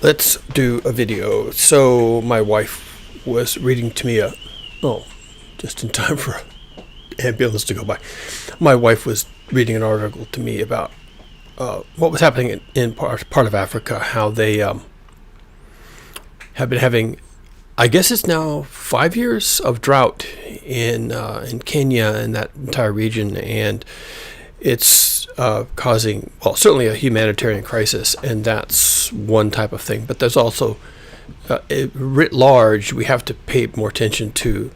Let's do a video. So my wife was reading to me just in time for an ambulance to go by. My wife was reading an article to me about what was happening in part of Africa, how they have been having, I guess it's now 5 years of drought in Kenya and that entire region, and it's causing, well, certainly a humanitarian crisis, and that's one type of thing. But there's also, writ large, we have to pay more attention to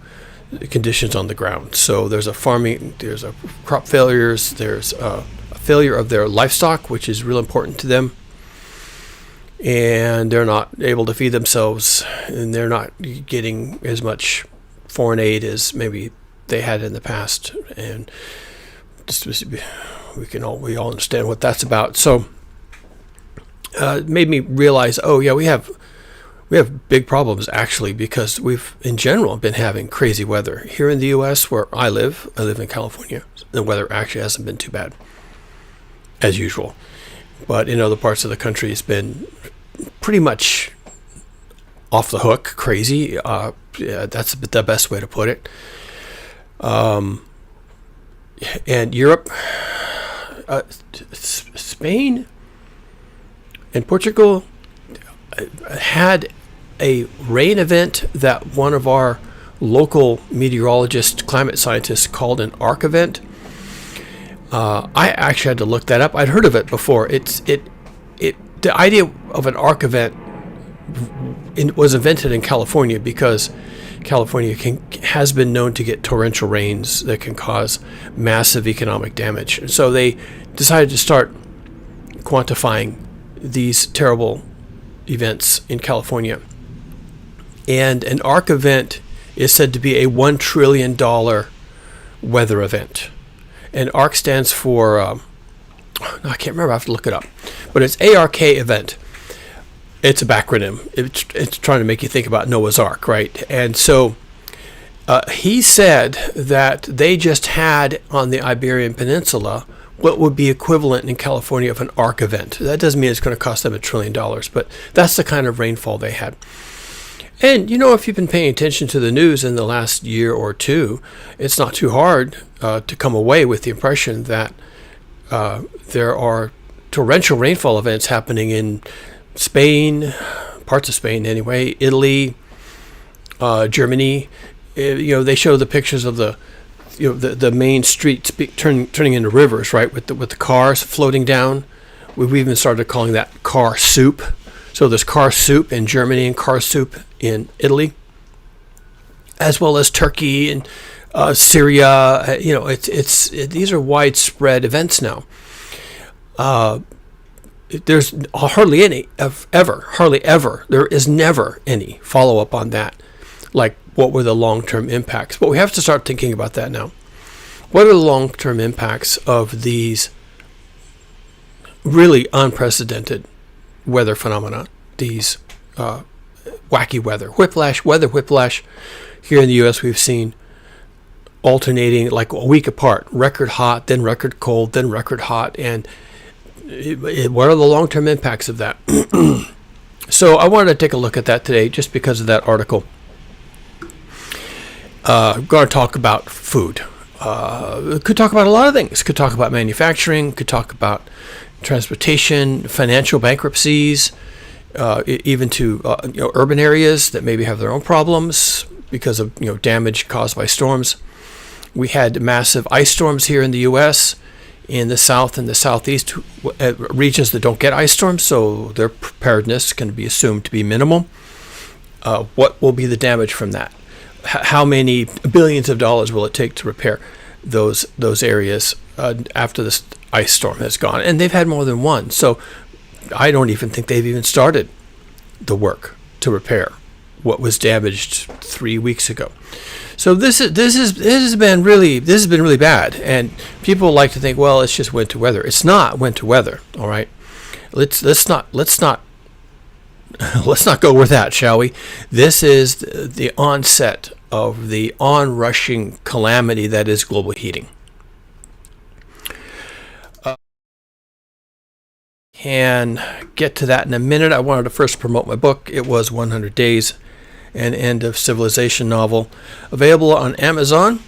the conditions on the ground. So there's there's a crop failures, there's a failure of their livestock, which is real important to them, and they're not able to feed themselves, and they're not getting as much foreign aid as maybe they had in the past, and just we all understand what that's about. So it made me realize, oh yeah, we have big problems actually, because we've in general been having crazy weather here in the U.S. where I live in California. The weather actually hasn't been too bad as usual, but in other parts of the country it's been pretty much off the hook crazy. Yeah, that's the best way to put it. And Europe, Spain and Portugal had a rain event that one of our local meteorologists, climate scientists, called an arc event. I actually had to look that up. I'd heard of it before. The idea of an arc event was invented in California because California has been known to get torrential rains that can cause massive economic damage. So they decided to start quantifying these terrible events in California. And an arc event is said to be a $1 trillion weather event. And ARC stands for, I can't remember, I have to look it up. But it's ARK event. It's a backronym. It's trying to make you think about Noah's Ark, right? And so he said that they just had on the Iberian Peninsula what would be equivalent in California of an arc event. That doesn't mean it's going to cost them $1 trillion, but that's the kind of rainfall they had. And, if you've been paying attention to the news in the last year or two, it's not too hard to come away with the impression that there are torrential rainfall events happening in Spain, parts of Spain anyway, Italy, Germany. They show the pictures of the main streets turning into rivers, right, with the cars floating down. We've even started calling that car soup. So there's car soup in Germany and car soup in Italy, as well as Turkey and Syria. These are widespread events now. There's hardly any hardly ever. There is never any follow-up on that. Like, what were the long-term impacts? But we have to start thinking about that now. What are the long-term impacts of these really unprecedented weather phenomena? These wacky weather whiplash. Here in the U.S., we've seen alternating like a week apart, record hot, then record cold, then record hot, and what are the long-term impacts of that? So I wanted to take a look at that today just because of that article. I'm going to talk about food. Could talk about a lot of things. Could talk about manufacturing. Could talk about transportation, financial bankruptcies, even to urban areas that maybe have their own problems because of damage caused by storms. We had massive ice storms here in the U.S. in the south and the southeast, regions that don't get ice storms, so their preparedness can be assumed to be minimal. What will be the damage from that? How many billions of dollars will it take to repair those areas after this ice storm has gone? And they've had more than one, so I don't even think they've even started the work to repair what was damaged 3 weeks ago. So this has been really bad, and people like to think, well, it's just winter weather. It's not winter weather, all right. Let's not go with that, shall we? This is the onset of the onrushing calamity that is global heating. can get to that in a minute. I wanted to first promote my book. It was 100 Days, an End of Civilization novel, available on Amazon.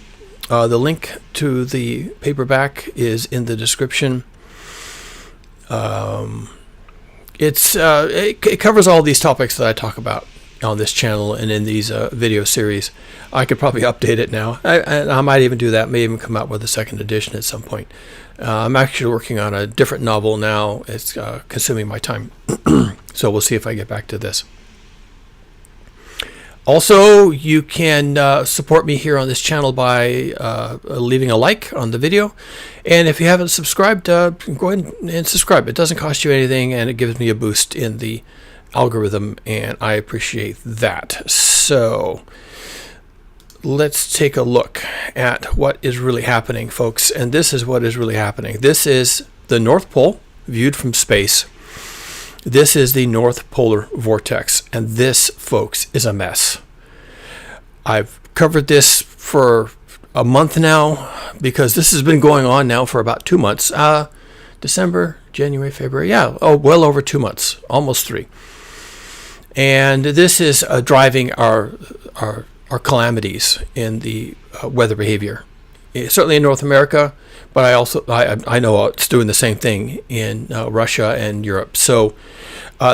The link to the paperback is in the description. It covers all these topics that I talk about on this channel and in these video series. I could probably update it now. I might even do that. May even come out with a second edition at some point. I'm actually working on a different novel now. It's consuming my time. So we'll see if I get back to this. Also, you can support me here on this channel by leaving a like on the video. And if you haven't subscribed, go ahead and subscribe. It doesn't cost you anything, and it gives me a boost in the algorithm, and I appreciate that. So let's take a look at what is really happening, folks. And this is what is really happening. This is the North Pole viewed from space. This is the North Polar Vortex, and this, folks, is a mess. I've covered this for a month now because this has been going on now for about 2 months. December, January, February, well over 2 months, almost 3. And this is driving our calamities in the weather behavior. Certainly in North America, but I know it's doing the same thing in Russia and Europe. So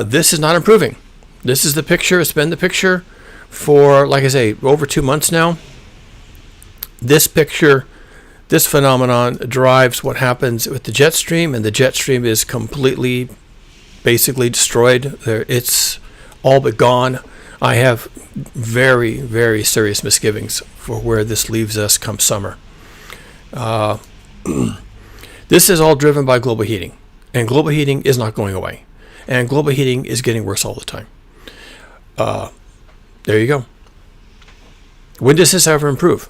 this is not improving. This is the picture. It's been the picture for, like I say, over 2 months now. This picture, this phenomenon drives what happens with the jet stream, and the jet stream is completely, basically destroyed. It's all but gone. I have very, very serious misgivings for where this leaves us come summer. This is all driven by global heating, and global heating is not going away, and global heating is getting worse all the time. There you go. When does this ever improve?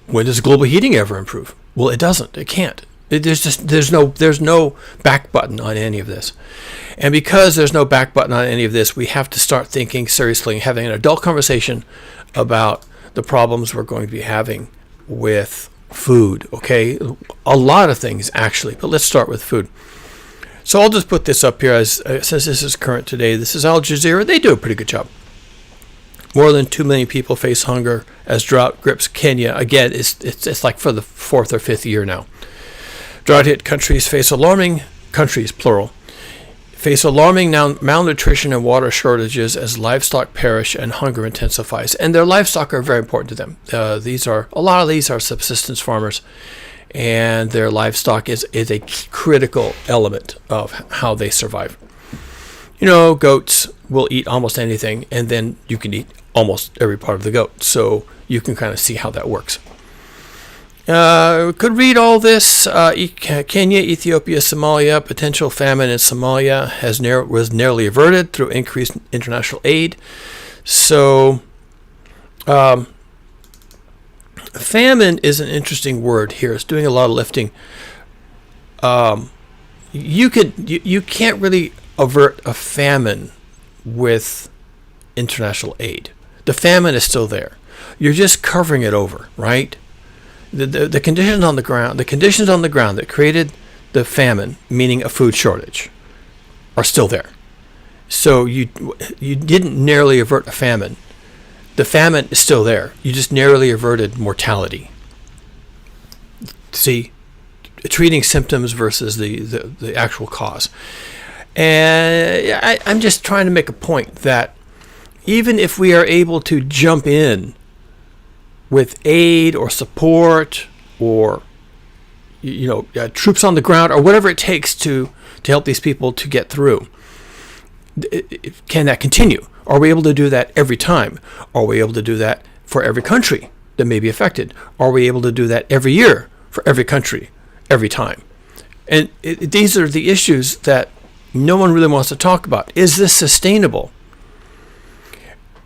When does global heating ever improve? Well, it doesn't. It can't. There's no back button on any of this. And because there's no back button on any of this, we have to start thinking seriously, having an adult conversation about the problems we're going to be having with food, okay? A lot of things, actually, but let's start with food. So I'll just put this up here since this is current today. This is Al Jazeera. They do a pretty good job. More than 2 million people face hunger as drought grips Kenya. Again, it's like for the 4th or 5th year now. Drought-hit countries face alarming, countries, plural, face alarming malnutrition and water shortages as livestock perish and hunger intensifies. And their livestock are very important to them. A lot of these are subsistence farmers, and their livestock is a critical element of how they survive. You know, goats will eat almost anything, and then you can eat almost every part of the goat. So you can kind of see how that works. Could read all this. Kenya, Ethiopia, Somalia. Potential famine in Somalia was narrowly averted through increased international aid. So, famine is an interesting word here. It's doing a lot of lifting. You can't really avert a famine with international aid. The famine is still there. You're just covering it over, right? The conditions on the ground, that created the famine, meaning a food shortage, are still there. So you didn't narrowly avert a famine. The famine is still there. You just narrowly averted mortality. See, treating symptoms versus the actual cause. And I'm just trying to make a point that even if we are able to jump in with aid or support or troops on the ground or whatever it takes to help these people to get through, can that continue? Are we able to do that every time? Are we able to do that for every country that may be affected? Are we able to do that every year for every country, every time? And these are the issues that no one really wants to talk about. Is this sustainable?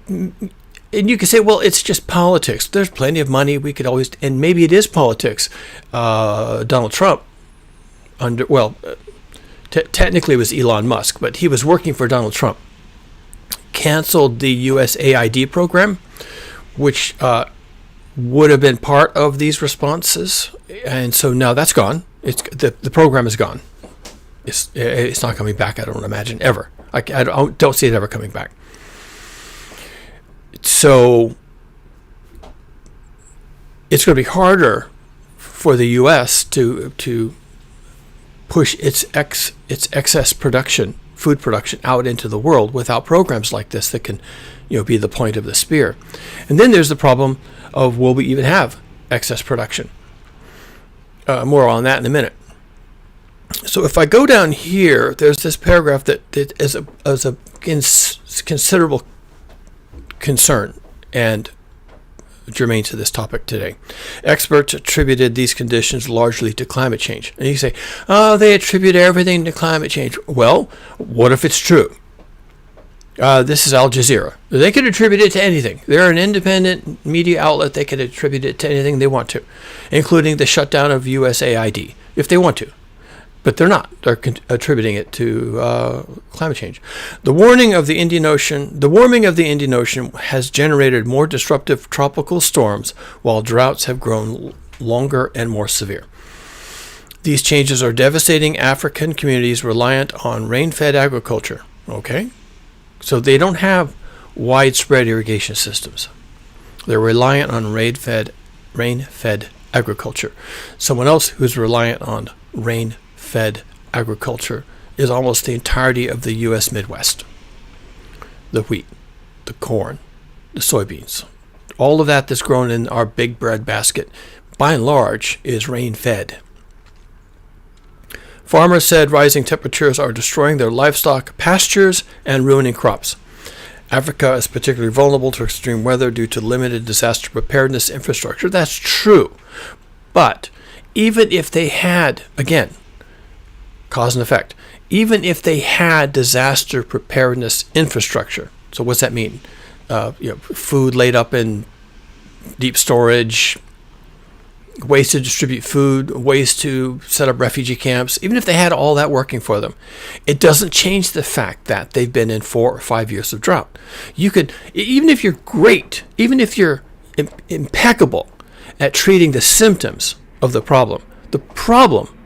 And you can say, well, it's just politics. There's plenty of money. We could always, and maybe it is politics. Donald Trump, technically it was Elon Musk, but he was working for Donald Trump, canceled the USAID program, which would have been part of these responses. And so now that's gone. The program is gone. It's not coming back, I don't imagine, ever. I don't see it ever coming back. So it's going to be harder for the U.S. to push its excess production, food production, out into the world without programs like this that can, be the point of the spear. And then there's the problem of, will we even have excess production? More on that in a minute. So if I go down here, there's this paragraph that is a considerable concern and germane to this topic today. Experts attributed these conditions largely to climate change. And you say, oh, they attribute everything to climate change. Well, what if it's true? This is Al Jazeera. They could attribute it to anything. They're an independent media outlet. They could attribute it to anything they want to, including the shutdown of USAID, if they want to. But they're not. They're attributing it to climate change. The warming of the Indian Ocean has generated more disruptive tropical storms, while droughts have grown longer and more severe. These changes are devastating African communities reliant on rain-fed agriculture. Okay? So they don't have widespread irrigation systems. They're reliant on rain-fed agriculture. Someone else who's reliant on rain-fed agriculture is almost the entirety of the U.S. Midwest. The wheat, the corn, the soybeans, all of that that's grown in our big bread basket, by and large, is rain-fed. Farmers said rising temperatures are destroying their livestock pastures and ruining crops. Africa is particularly vulnerable to extreme weather due to limited disaster preparedness infrastructure. That's true. But even if they had, again, cause and effect, even if they had disaster preparedness infrastructure, so what's that mean? Food laid up in deep storage, ways to distribute food, ways to set up refugee camps. Even if they had all that working for them, it doesn't change the fact that they've been in 4 or 5 years of drought. You could, even if you're great, even if you're impeccable at treating the symptoms of the problem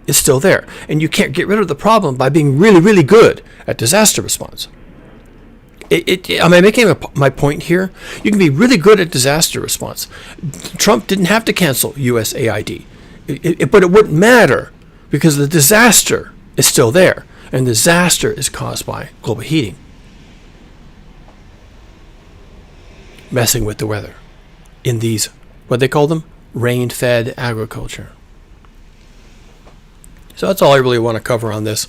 is still there. And you can't get rid of the problem by being really, really good at disaster response. Am I making my point here? You can be really good at disaster response. Trump didn't have to cancel USAID, but it wouldn't matter because the disaster is still there, and the disaster is caused by global heating, messing with the weather in these, what they call them, rain-fed agriculture. So that's all I really want to cover on this.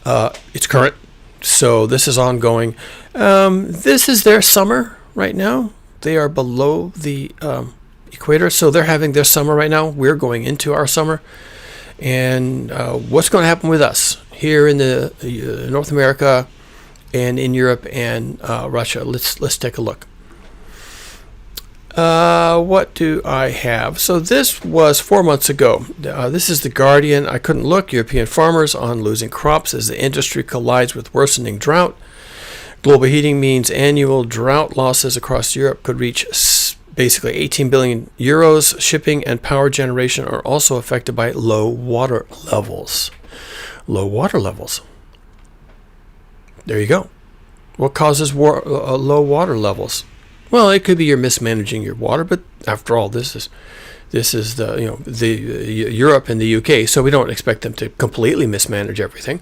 It's current. So this is ongoing. This is their summer right now. They are below the equator, so they're having their summer right now. We're going into our summer. And what's going to happen with us here in the North America and in Europe and Russia? Let's take a look. What do I have? So this was 4 months ago. This is The Guardian. I couldn't look. European farmers on losing crops as the industry collides with worsening drought. Global heating means annual drought losses across Europe could reach basically 18 billion euros. Shipping and power generation are also affected by low water levels. Low water levels. There you go. What causes low water levels? Well, it could be you're mismanaging your water, but after all, this is the Europe and the UK, so we don't expect them to completely mismanage everything.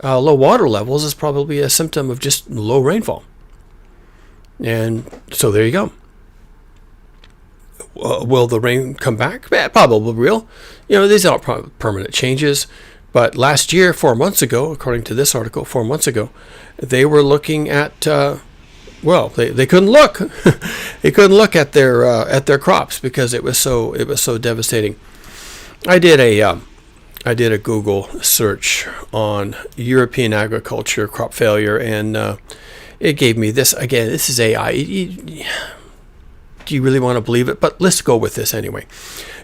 Low water levels is probably a symptom of just low rainfall, and so there you go. Will the rain come back? Probably will. These aren't permanent changes, but last year, 4 months ago, according to this article, 4 months ago, they were looking at. They couldn't look. They couldn't look at their crops because it was so devastating. I did a Google search on European agriculture crop failure, and it gave me this. Again, this is AI. Do you really want to believe it? But let's go with this anyway.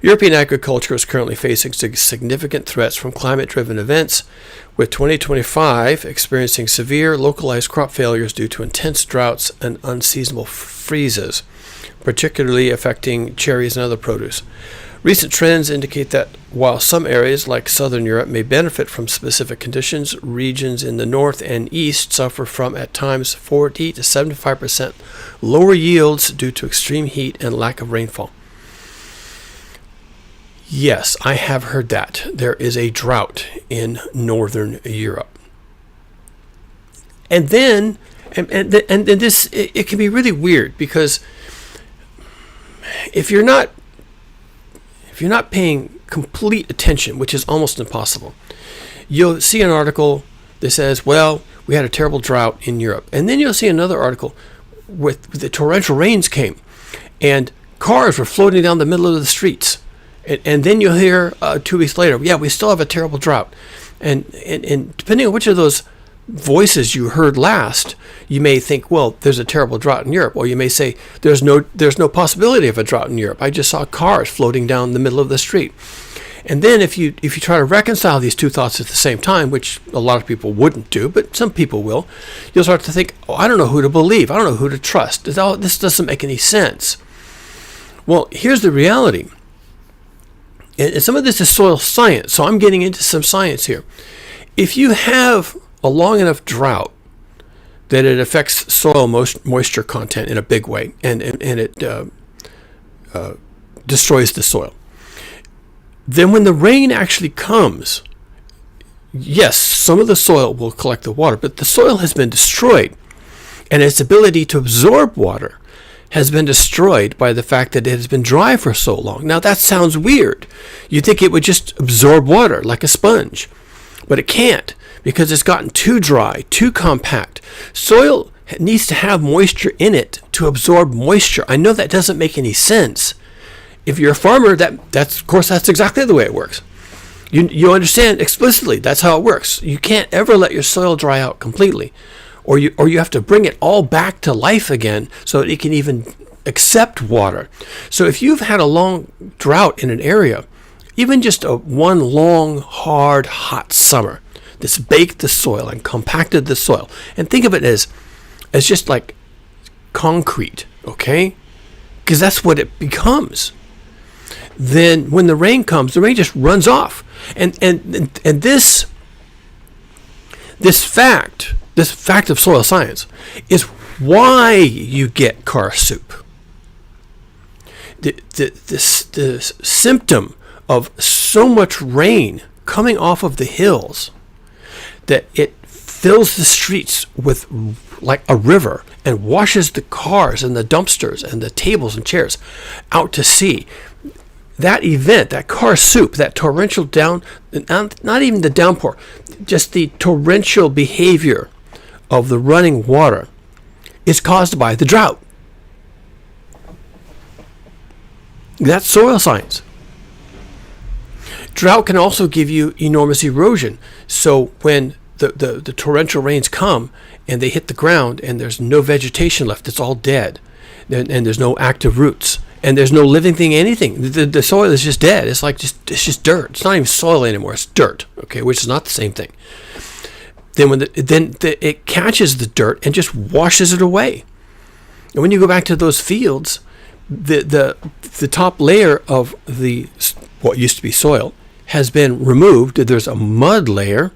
European agriculture is currently facing significant threats from climate-driven events, with 2025 experiencing severe localized crop failures due to intense droughts and unseasonable freezes, particularly affecting cherries and other produce. Recent trends indicate that while some areas like Southern Europe may benefit from specific conditions, regions in the north and east suffer from at times 40 to 75% lower yields due to extreme heat and lack of rainfall. Yes, I have heard that. There is a drought in Northern Europe. And then, and this, it can be really weird because if you're not paying complete attention, which is almost impossible, you'll see an article that says, well, we had a terrible drought in Europe. And then you'll see another article with the torrential rains came and cars were floating down the middle of the streets. And then you'll hear 2 weeks later, yeah, we still have a terrible drought. And depending on which of those voices you heard last, you may think, well, there's a terrible drought in Europe. Or you may say, there's no possibility of a drought in Europe. I just saw cars floating down the middle of the street. And then if you try to reconcile these two thoughts at the same time, which a lot of people wouldn't do, but some people will, you'll start to think, oh, I don't know who to believe. I don't know who to trust. This doesn't make any sense. Well, here's the reality. And some of this is soil science, so I'm getting into some science here. If you have a long enough drought that it affects soil moisture content in a big way, and it destroys the soil, then when the rain actually comes, yes, some of the soil will collect the water, but the soil has been destroyed, and its ability to absorb water has been destroyed by the fact that it has been dry for so long. Now that sounds weird. You'd think it would just absorb water like a sponge, but it can't because it's gotten too dry, too compact. Soil needs to have moisture in it to absorb moisture. I know that doesn't make any sense. If you're a farmer, that's of course that's exactly the way it works. You understand explicitly that's how it works. You can't ever let your soil dry out completely. Or you have to bring it all back to life again so that it can even accept water. So if you've had a long drought in an area, even just one long, hard, hot summer that's baked the soil and compacted the soil, and think of it as just like concrete, okay? Because that's what it becomes. Then when the rain comes, the rain just runs off. And this fact of soil science is why you get car soup. The symptom of so much rain coming off of the hills that it fills the streets with like a river and washes the cars and the dumpsters and the tables and chairs out to sea. That event, that car soup, that torrential not even the downpour, just the torrential behavior of the running water is caused by the drought. That's soil science. Drought can also give you enormous erosion. So when the torrential rains come and they hit the ground and there's no vegetation left, it's all dead, and there's no active roots, and there's no living thing, anything. The soil is just dead. It's just dirt. It's not even soil anymore. It's dirt. Okay, which is not the same thing. Then it catches the dirt and just washes it away. And when you go back to those fields, the top layer of what used to be soil has been removed. There's a mud layer.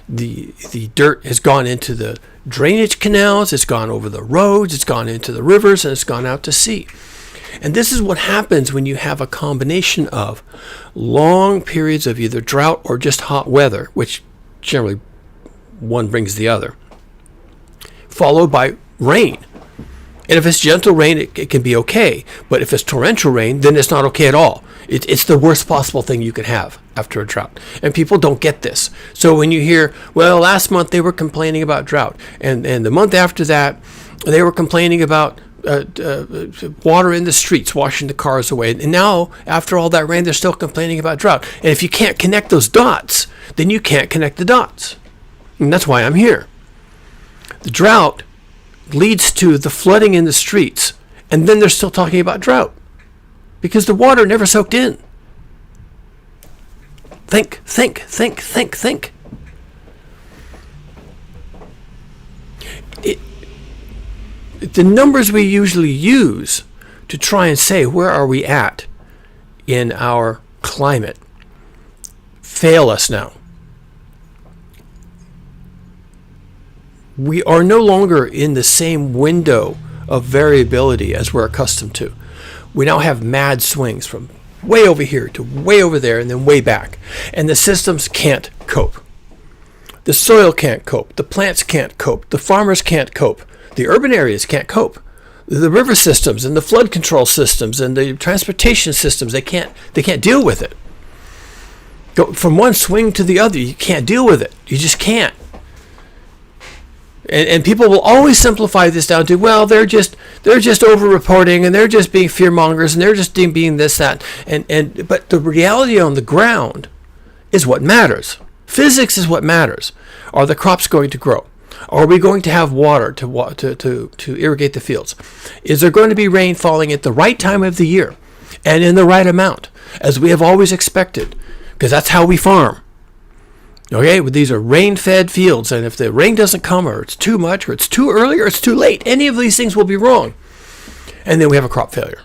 The dirt has gone into the drainage canals. It's gone over the roads. It's gone into the rivers, and it's gone out to sea. And this is what happens when you have a combination of long periods of either drought or just hot weather, which generally one brings the other, followed by rain. And if it's gentle rain, it can be okay. But if it's torrential rain, then it's not okay at all. It's the worst possible thing you could have after a drought. And people don't get this. So when you hear, well, last month they were complaining about drought, and the month after that, they were complaining about water in the streets washing the cars away. And now, after all that rain, they're still complaining about drought. And if you can't connect those dots, then you can't connect the dots. And that's why I'm here. The drought leads to the flooding in the streets, and then they're still talking about drought because the water never soaked in. Think. The numbers we usually use to try and say where are we at in our climate fail us now. We are no longer in the same window of variability as we're accustomed to. We now have mad swings from way over here to way over there and then way back. And the systems can't cope. The soil can't cope. The plants can't cope. The farmers can't cope. The urban areas can't cope. The river systems and the flood control systems and the transportation systems, they can't deal with it. Go from one swing to the other, you can't deal with it. You just can't. And people will always simplify this down to, well, they're just over-reporting, and they're just being fear-mongers, and they're just being this, that. But the reality on the ground is what matters. Physics is what matters. Are the crops going to grow? Are we going to have water to irrigate the fields? Is there going to be rain falling at the right time of the year and in the right amount, as we have always expected? Because that's how we farm. Okay, well, these are rain-fed fields, and if the rain doesn't come, or it's too much, or it's too early, or it's too late, any of these things will be wrong. And then we have a crop failure.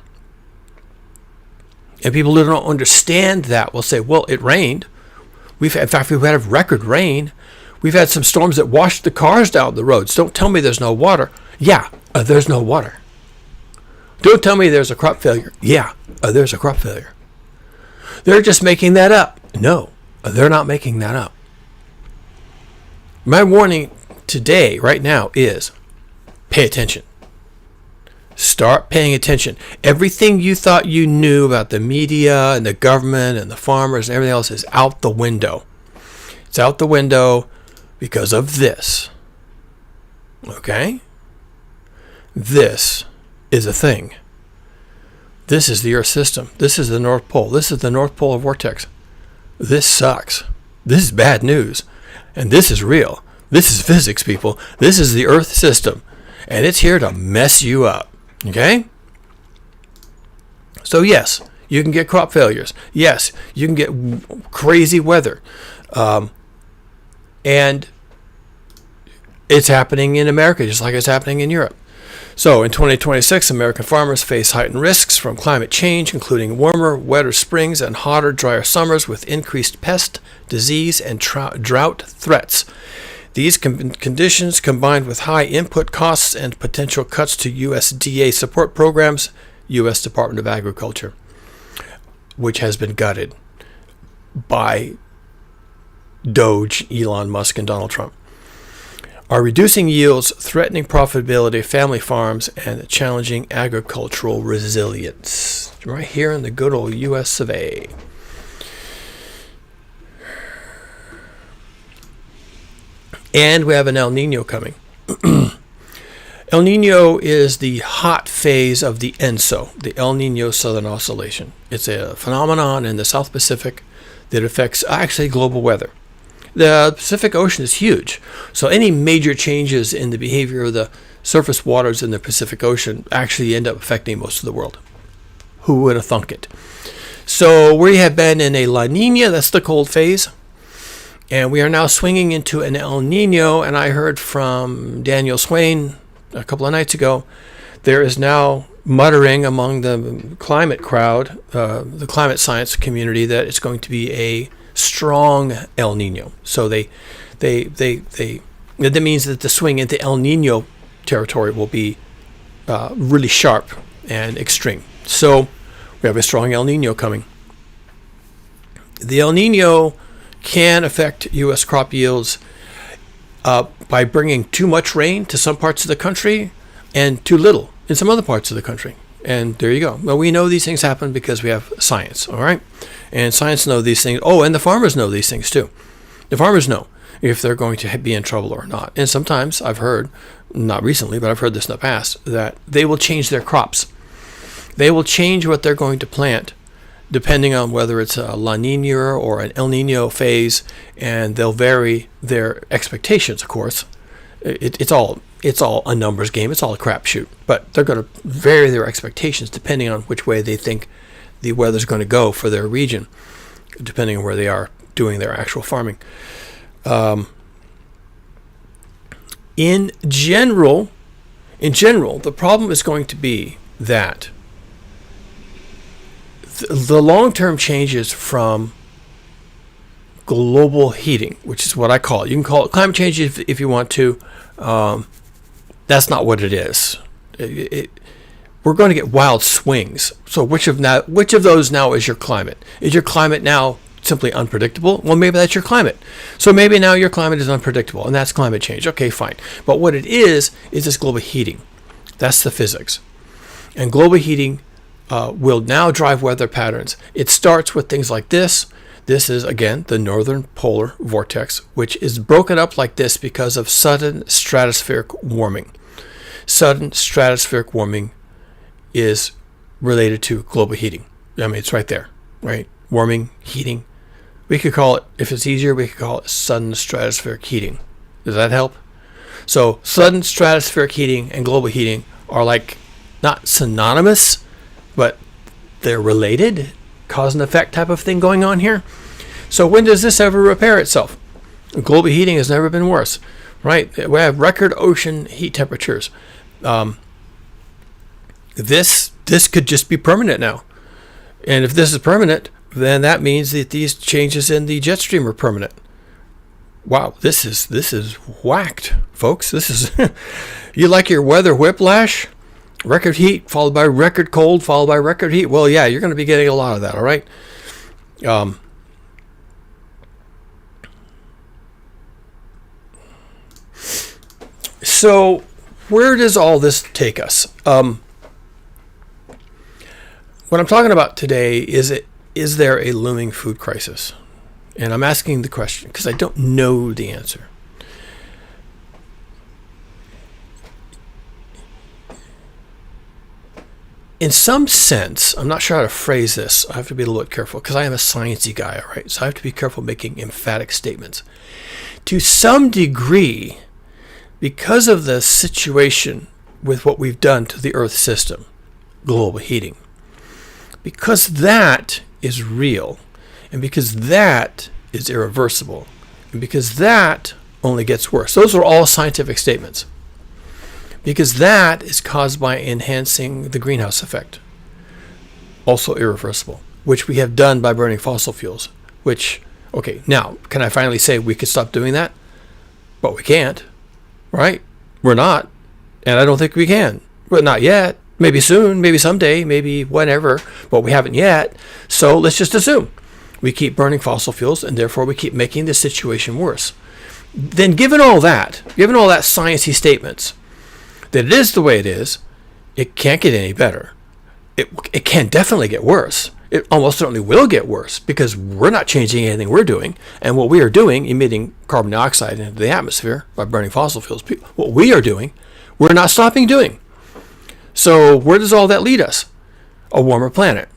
And people who don't understand that will say, well, it rained. In fact, we've had a record rain. We've had some storms that washed the cars down the roads. Don't tell me there's no water. Yeah, there's no water. Don't tell me there's a crop failure. Yeah, there's a crop failure. They're just making that up. No, they're not making that up. My warning today, right now, is pay attention. Start paying attention. Everything you thought you knew about the media and the government and the farmers and everything else is out the window. It's out the window because of this. Okay? This is a thing. This is the Earth system. This is the North Pole. This is the North Polar vortex. This sucks. This is bad news. And this is real. This is physics, people. This is the Earth system. And it's here to mess you up. Okay? So yes, you can get crop failures. Yes, you can get crazy weather. And it's happening in America just like it's happening in Europe. So in 2026, American farmers face heightened risks from climate change, including warmer, wetter springs and hotter, drier summers with increased pest, disease, and drought threats. These conditions, combined with high input costs and potential cuts to USDA support programs, U.S. Department of Agriculture, which has been gutted by Doge, Elon Musk, and Donald Trump, are reducing yields, threatening profitability of family farms, and challenging agricultural resilience. Right here in the good old U.S. of A. And we have an El Niño coming. El Niño is the hot phase of the ENSO, the El Niño Southern Oscillation. It's a phenomenon in the South Pacific that affects actually global weather. The Pacific Ocean is huge, so any major changes in the behavior of the surface waters in the Pacific Ocean actually end up affecting most of the world. Who would have thunk it? So we have been in a La Nina, that's the cold phase, and we are now swinging into an El Nino, and I heard from Daniel Swain a couple of nights ago, there is now muttering among the climate crowd, the climate science community, that it's going to be a strong El Nino. So that means that the swing into El Nino territory will be really sharp and extreme. So we have a strong El Nino coming. The El Nino can affect U.S. crop yields by bringing too much rain to some parts of the country and too little in some other parts of the country. And there you go. Well, we know these things happen because we have science, all right? And science know these things. Oh, and the farmers know these things too. The farmers know if they're going to be in trouble or not. And sometimes I've heard, not recently, but I've heard this in the past, that they will change their crops. They will change what they're going to plant depending on whether it's a La Nina or an El Nino phase, and they'll vary their expectations, of course. It's all a numbers game. It's all a crapshoot. But they're going to vary their expectations depending on which way they think the weather's going to go for their region, depending on where they are doing their actual farming. In general, the problem is going to be that the long-term changes from global heating, which is what I call it. You can call it climate change if you want to. That's not what it is. We're going to get wild swings. So which of those now is your climate? Is your climate now simply unpredictable? Well, maybe that's your climate. So maybe now your climate is unpredictable, and that's climate change. Okay, fine. But what it is this global heating. That's the physics. And global heating will now drive weather patterns. It starts with things like this. This is, again, the northern polar vortex, which is broken up like this because of sudden stratospheric warming. Sudden stratospheric warming is related to global heating. I mean, it's right there, right? Warming, heating. We could call it, if it's easier, we could call it sudden stratospheric heating. Does that help? So sudden stratospheric heating and global heating are like not synonymous, but they're related, cause and effect type of thing going on here. So when does this ever repair itself? Global heating has never been worse, right? We have record ocean heat temperatures. This could just be permanent now. And if this is permanent, then that means that these changes in the jet stream are permanent. Wow, this is whacked, folks. This is you like your weather whiplash? Record heat followed by record cold followed by record heat. Well, yeah, you're going to be getting a lot of that, all right? So where does all this take us? What I'm talking about today is there a looming food crisis? And I'm asking the question because I don't know the answer. In some sense, I'm not sure how to phrase this. I have to be a little bit careful because I am a sciencey guy, all right? So I have to be careful making emphatic statements. To some degree, because of the situation with what we've done to the Earth system, global heating, because that is real, and because that is irreversible, and because that only gets worse. Those are all scientific statements. Because that is caused by enhancing the greenhouse effect, also irreversible, which we have done by burning fossil fuels, which, okay, now, can I finally say we could stop doing that? But we can't, right? We're not, and I don't think we can. But not yet. Maybe soon, maybe someday, maybe whenever, but we haven't yet. So let's just assume we keep burning fossil fuels, and therefore we keep making the situation worse. Then given all that sciencey statements, that it is the way it is, it can't get any better. It can definitely get worse. It almost certainly will get worse because we're not changing anything we're doing. And what we are doing, emitting carbon dioxide into the atmosphere by burning fossil fuels, what we are doing, we're not stopping doing. So where does all that lead us? A warmer planet.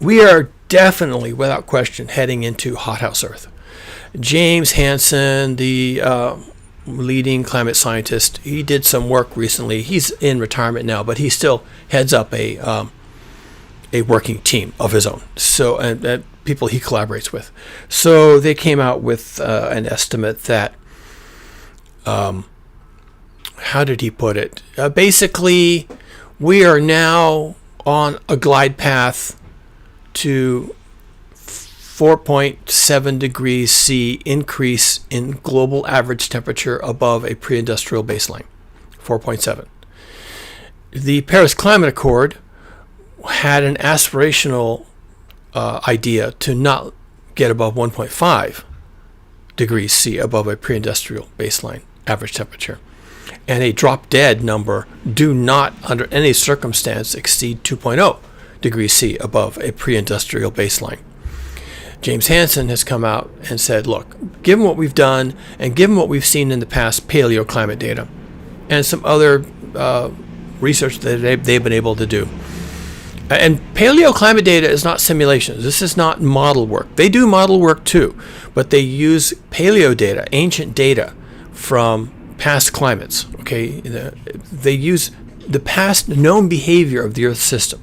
We are definitely, without question, heading into hothouse Earth. James Hansen, the leading climate scientist, he did some work recently. He's in retirement now, but he still heads up a working team of his own. So and people he collaborates with. So they came out with an estimate that, how did he put it? Basically, we are now on a glide path to 4.7 degrees C increase in global average temperature above a pre-industrial baseline, 4.7. The Paris Climate Accord had an aspirational idea to not get above 1.5 degrees C above a pre-industrial baseline average temperature. And a drop-dead number do not, under any circumstance, exceed 2.0 degrees C above a pre-industrial baseline. James Hansen has come out and said, look, given what we've done and given what we've seen in the past paleoclimate data and some other research that they've been able to do. And paleoclimate data is not simulations. This is not model work. They do model work too, but they use paleo data, ancient data from past climates. Okay, they use the past known behavior of the Earth system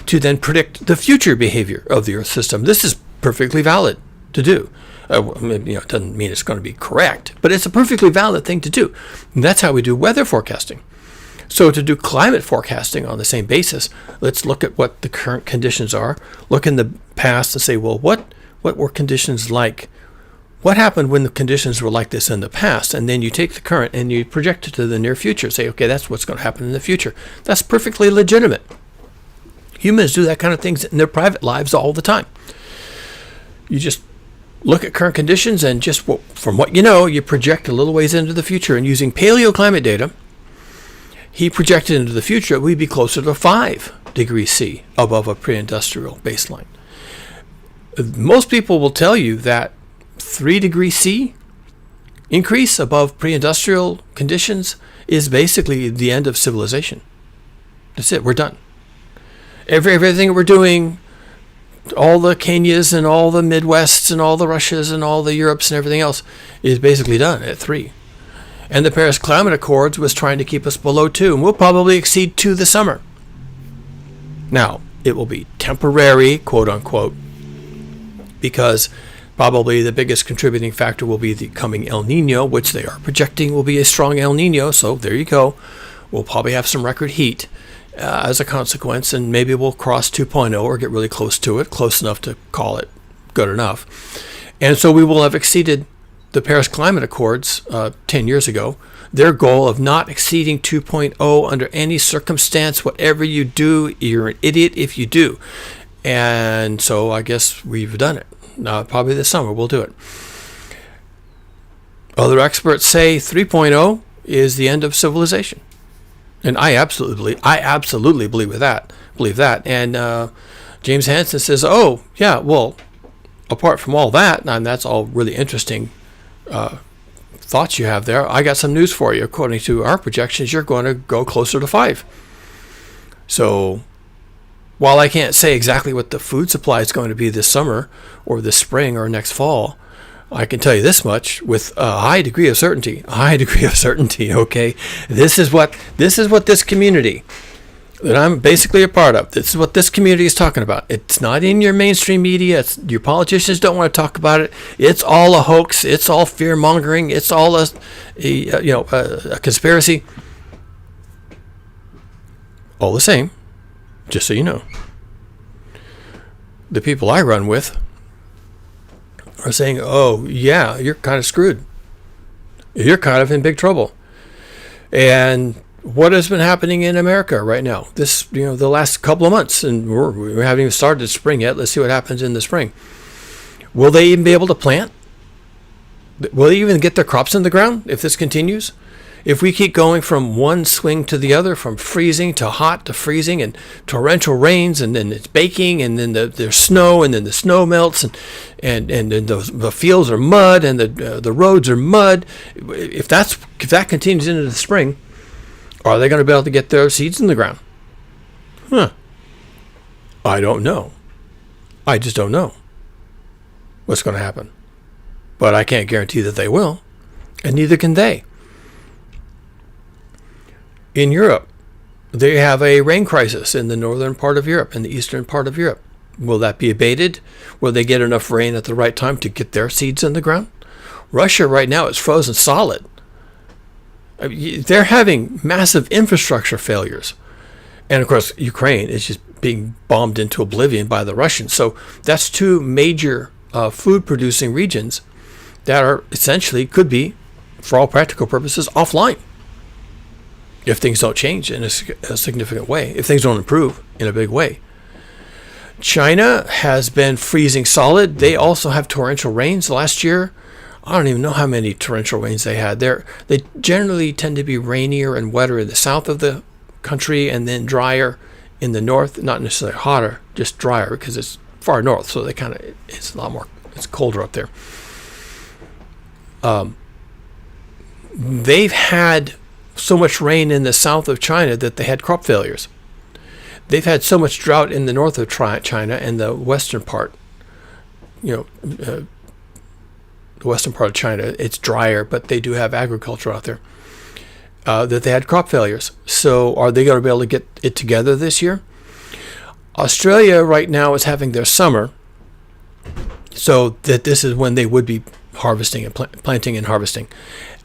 to then predict the future behavior of the Earth system. This is perfectly valid to do. It doesn't mean it's going to be correct, but it's a perfectly valid thing to do. And that's how we do weather forecasting. So to do climate forecasting on the same basis, let's look at what the current conditions are, look in the past and say, well, what were conditions like? What happened when the conditions were like this in the past? And then you take the current and you project it to the near future. Say, okay, that's what's going to happen in the future. That's perfectly legitimate. Humans do that kind of things in their private lives all the time. You just look at current conditions and just from what you know, you project a little ways into the future. And using paleoclimate data, he projected into the future we'd be closer to 5 degrees C above a pre-industrial baseline. Most people will tell you that 3 degrees C increase above pre-industrial conditions is basically the end of civilization. That's it. We're done. Everything we're doing, all the Kenyas and all the Midwests and all the Russias and all the Europes and everything else is basically done at 3. And the Paris Climate Accords was trying to keep us below 2, and we'll probably exceed 2 this summer. Now, it will be temporary, quote unquote, because probably the biggest contributing factor will be the coming El Niño, which they are projecting will be a strong El Niño. So there you go. We'll probably have some record heat as a consequence, and maybe we'll cross 2.0 or get really close to it, close enough to call it good enough. And so we will have exceeded the Paris Climate Accords 10 years ago, their goal of not exceeding 2.0 under any circumstance. Whatever you do, you're an idiot if you do. And so I guess we've done it. Probably this summer we'll do it. Other experts say 3.0 is the end of civilization. And I absolutely believe that. And James Hansen says, oh, yeah, well, apart from all that, and that's all really interesting thoughts you have there, I got some news for you. According to our projections, you're going to go closer to 5. So while I can't say exactly what the food supply is going to be this summer or this spring or next fall, I can tell you this much with a high degree of certainty, okay? This is what this community that I'm basically a part of, this is what this community is talking about. It's not in your mainstream media. Your politicians don't want to talk about it. It's all a hoax. It's all fear-mongering. It's all a conspiracy. All the same, just so you know, the people I run with are saying, oh, yeah, you're kind of screwed. You're kind of in big trouble. And what has been happening in America right now, the last couple of months, and we haven't even started spring yet. Let's see what happens in the spring. Will they even be able to plant? Will they even get their crops in the ground if this continues? If we keep going from one swing to the other, from freezing to hot to freezing, and torrential rains, and then it's baking, and then there's snow, and then the snow melts, and then the fields are mud, and the roads are mud. If that continues into the spring, are they going to be able to get their seeds in the ground? I don't know. I just don't know what's going to happen. But I can't guarantee that they will, and neither can they. In Europe, they have a rain crisis in the northern part of Europe and the eastern part of Europe. Will that be abated? Will they get enough rain at the right time to get their seeds in the ground? Russia right now is frozen solid. They're having massive infrastructure failures. And of course, Ukraine is just being bombed into oblivion by the Russians. So that's 2 major food-producing regions that are essentially, could be, for all practical purposes, offline. If things don't change in a significant way, if things don't improve in a big way. China has been freezing solid. They also have torrential rains. Last year, I don't even know how many torrential rains they had. They generally tend to be rainier and wetter in the south of the country and then drier in the north. Not necessarily hotter, just drier because it's far north. So it's a lot more, it's colder up there. They've had so much rain in the south of China that they had crop failures. They've had so much drought in the north of China and the western part. The western part of China, it's drier, but they do have agriculture out there. That they had crop failures. So are they going to be able to get it together this year? Australia right now is having their summer, so that this is when they would be harvesting and planting and harvesting.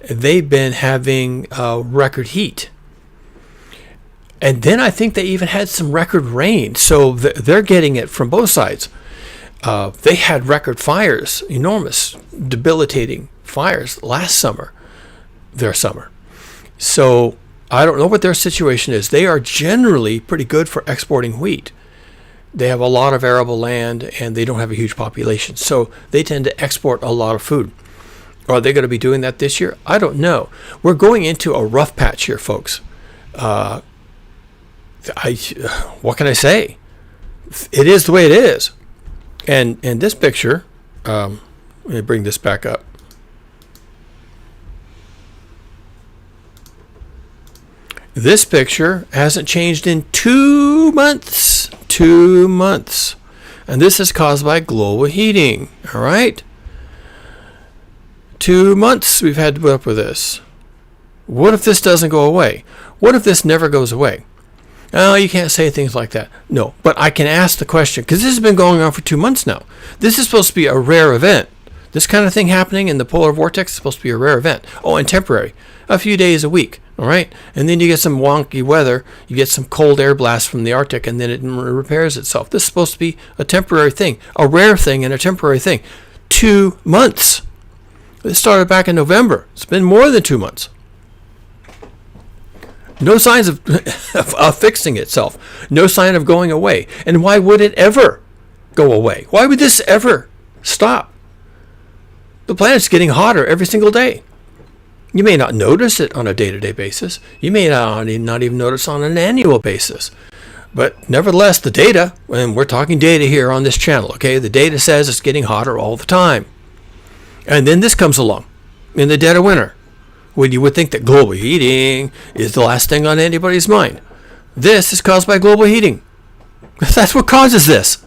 They've been having record heat. And then I think they even had some record rain. So they're getting it from both sides. They had record fires, enormous, debilitating fires last summer, their summer. So I don't know what their situation is. They are generally pretty good for exporting wheat. They have a lot of arable land and they don't have a huge population. So they tend to export a lot of food. Are they going to be doing that this year? I don't know. We're going into a rough patch here, folks. What can I say? It is the way it is. And in this picture, let me bring this back up. This picture hasn't changed in 2 months. 2 months. And this is caused by global heating. All right? 2 months we've had to put up with this. What if this doesn't go away? What if this never goes away? Oh, you can't say things like that. No, but I can ask the question, because this has been going on for 2 months now. This is supposed to be a rare event. This kind of thing happening in the polar vortex is supposed to be a rare event. Oh, and temporary. A few days a week, all right? And then you get some wonky weather. You get some cold air blasts from the Arctic, and then it repairs itself. This is supposed to be a temporary thing, a rare thing and a temporary thing. 2 months. This started back in November. It's been more than 2 months. No signs of fixing itself. No sign of going away. And why would it ever go away? Why would this ever stop? The planet's getting hotter every single day. You may not notice it on a day-to-day basis. You may not even notice on an annual basis. But nevertheless, the data, and we're talking data here on this channel, okay? The data says it's getting hotter all the time. And then this comes along in the dead of winter, when you would think that global heating is the last thing on anybody's mind. This is caused by global heating. That's what causes this.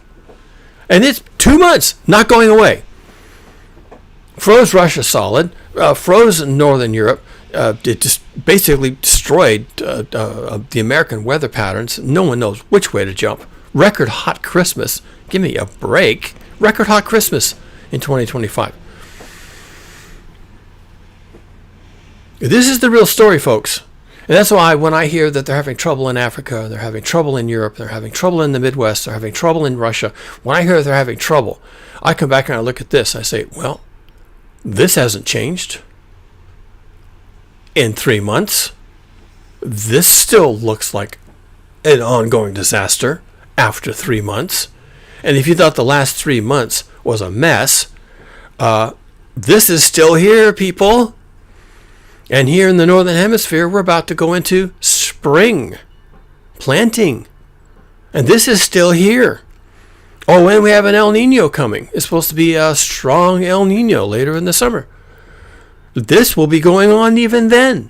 And it's 2 months, not going away. Froze Russia solid, froze Northern Europe. It just basically destroyed the American weather patterns. No one knows which way to jump. Record hot Christmas. Give me a break. Record hot Christmas in 2025. This is the real story, folks. And that's why when I hear that they're having trouble in Africa, they're having trouble in Europe, they're having trouble in the Midwest, they're having trouble in Russia, when I hear that they're having trouble, I come back and I look at this. I say, well, this hasn't changed in 3 months. This still looks like an ongoing disaster after 3 months. And if you thought the last 3 months was a mess, this is still here, people. And here in the Northern Hemisphere, we're about to go into spring planting. And this is still here. Oh, and we have an El Nino coming. It's supposed to be a strong El Nino later in the summer. This will be going on even then.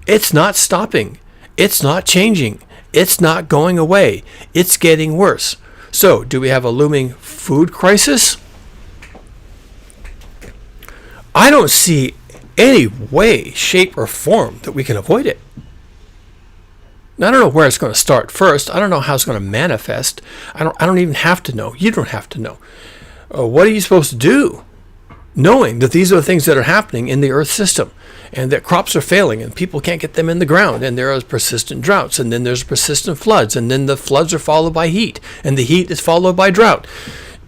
It's not stopping. It's not changing. It's not going away. It's getting worse. So, do we have a looming food crisis? I don't see any way, shape, or form that we can avoid it. I don't know where it's going to start first. I don't know how it's going to manifest. I don't even have to know. You don't have to know. What are you supposed to do, knowing that these are the things that are happening in the Earth system, and that crops are failing, and people can't get them in the ground, and there are persistent droughts, and then there's persistent floods, and then the floods are followed by heat, and the heat is followed by drought.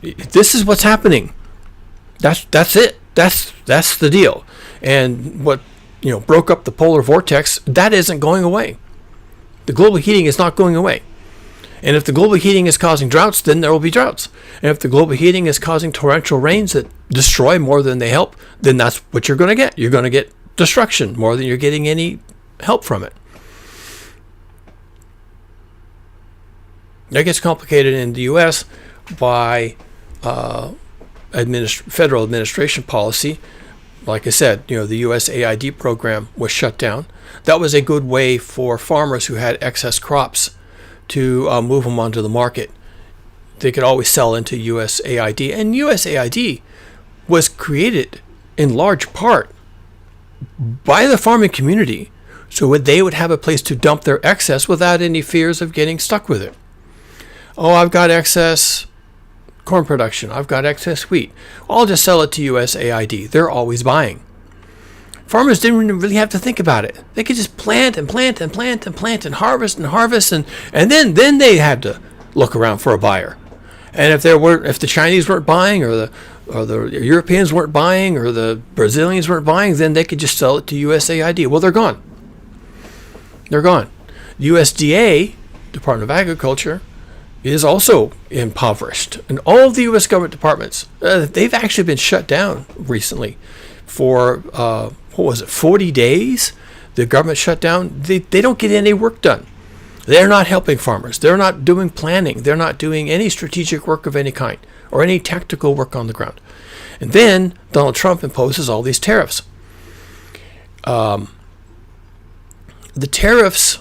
This is what's happening. That's it. That's the deal. And what broke up the polar vortex, that isn't going away. The global heating is not going away. And if the global heating is causing droughts, then there will be droughts. And if the global heating is causing torrential rains that destroy more than they help, then that's what you're going to get. You're going to get destruction more than you're getting any help from it. That gets complicated in the U.S. by federal administration policy. Like I said, the USAID program was shut down. That was a good way for farmers who had excess crops to move them onto the market. They could always sell into USAID. And USAID was created in large part by the farming community so they would have a place to dump their excess without any fears of getting stuck with it. Oh, I've got excess corn production. I've got excess wheat. I'll just sell it to USAID. They're always buying. Farmers didn't really have to think about it. They could just plant and plant and plant and plant and harvest and then they had to look around for a buyer. And if the Chinese weren't buying, or the Europeans weren't buying, or the Brazilians weren't buying, then they could just sell it to USAID. Well, they're gone. They're gone. USDA, Department of Agriculture, is also impoverished. And all of the U.S. government departments, they've actually been shut down recently for, 40 days? The government shut down. They don't get any work done. They're not helping farmers. They're not doing planning. They're not doing any strategic work of any kind or any tactical work on the ground. And then Donald Trump imposes all these tariffs. The tariffs,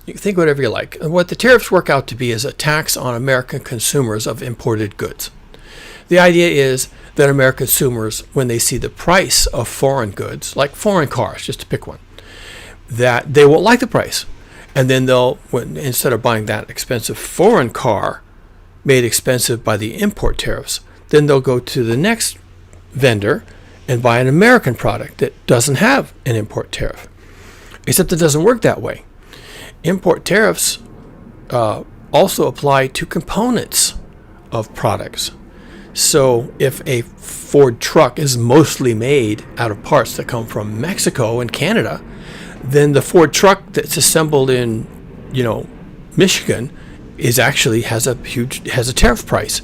you can think whatever you like. What the tariffs work out to be is a tax on American consumers of imported goods. The idea is that American consumers, when they see the price of foreign goods, like foreign cars, just to pick one, that they won't like the price. And then instead of buying that expensive foreign car made expensive by the import tariffs, then they'll go to the next vendor and buy an American product that doesn't have an import tariff. Except it doesn't work that way. Import tariffs also apply to components of products. So if a Ford truck is mostly made out of parts that come from Mexico and Canada, then the Ford truck that's assembled in, Michigan has a tariff price.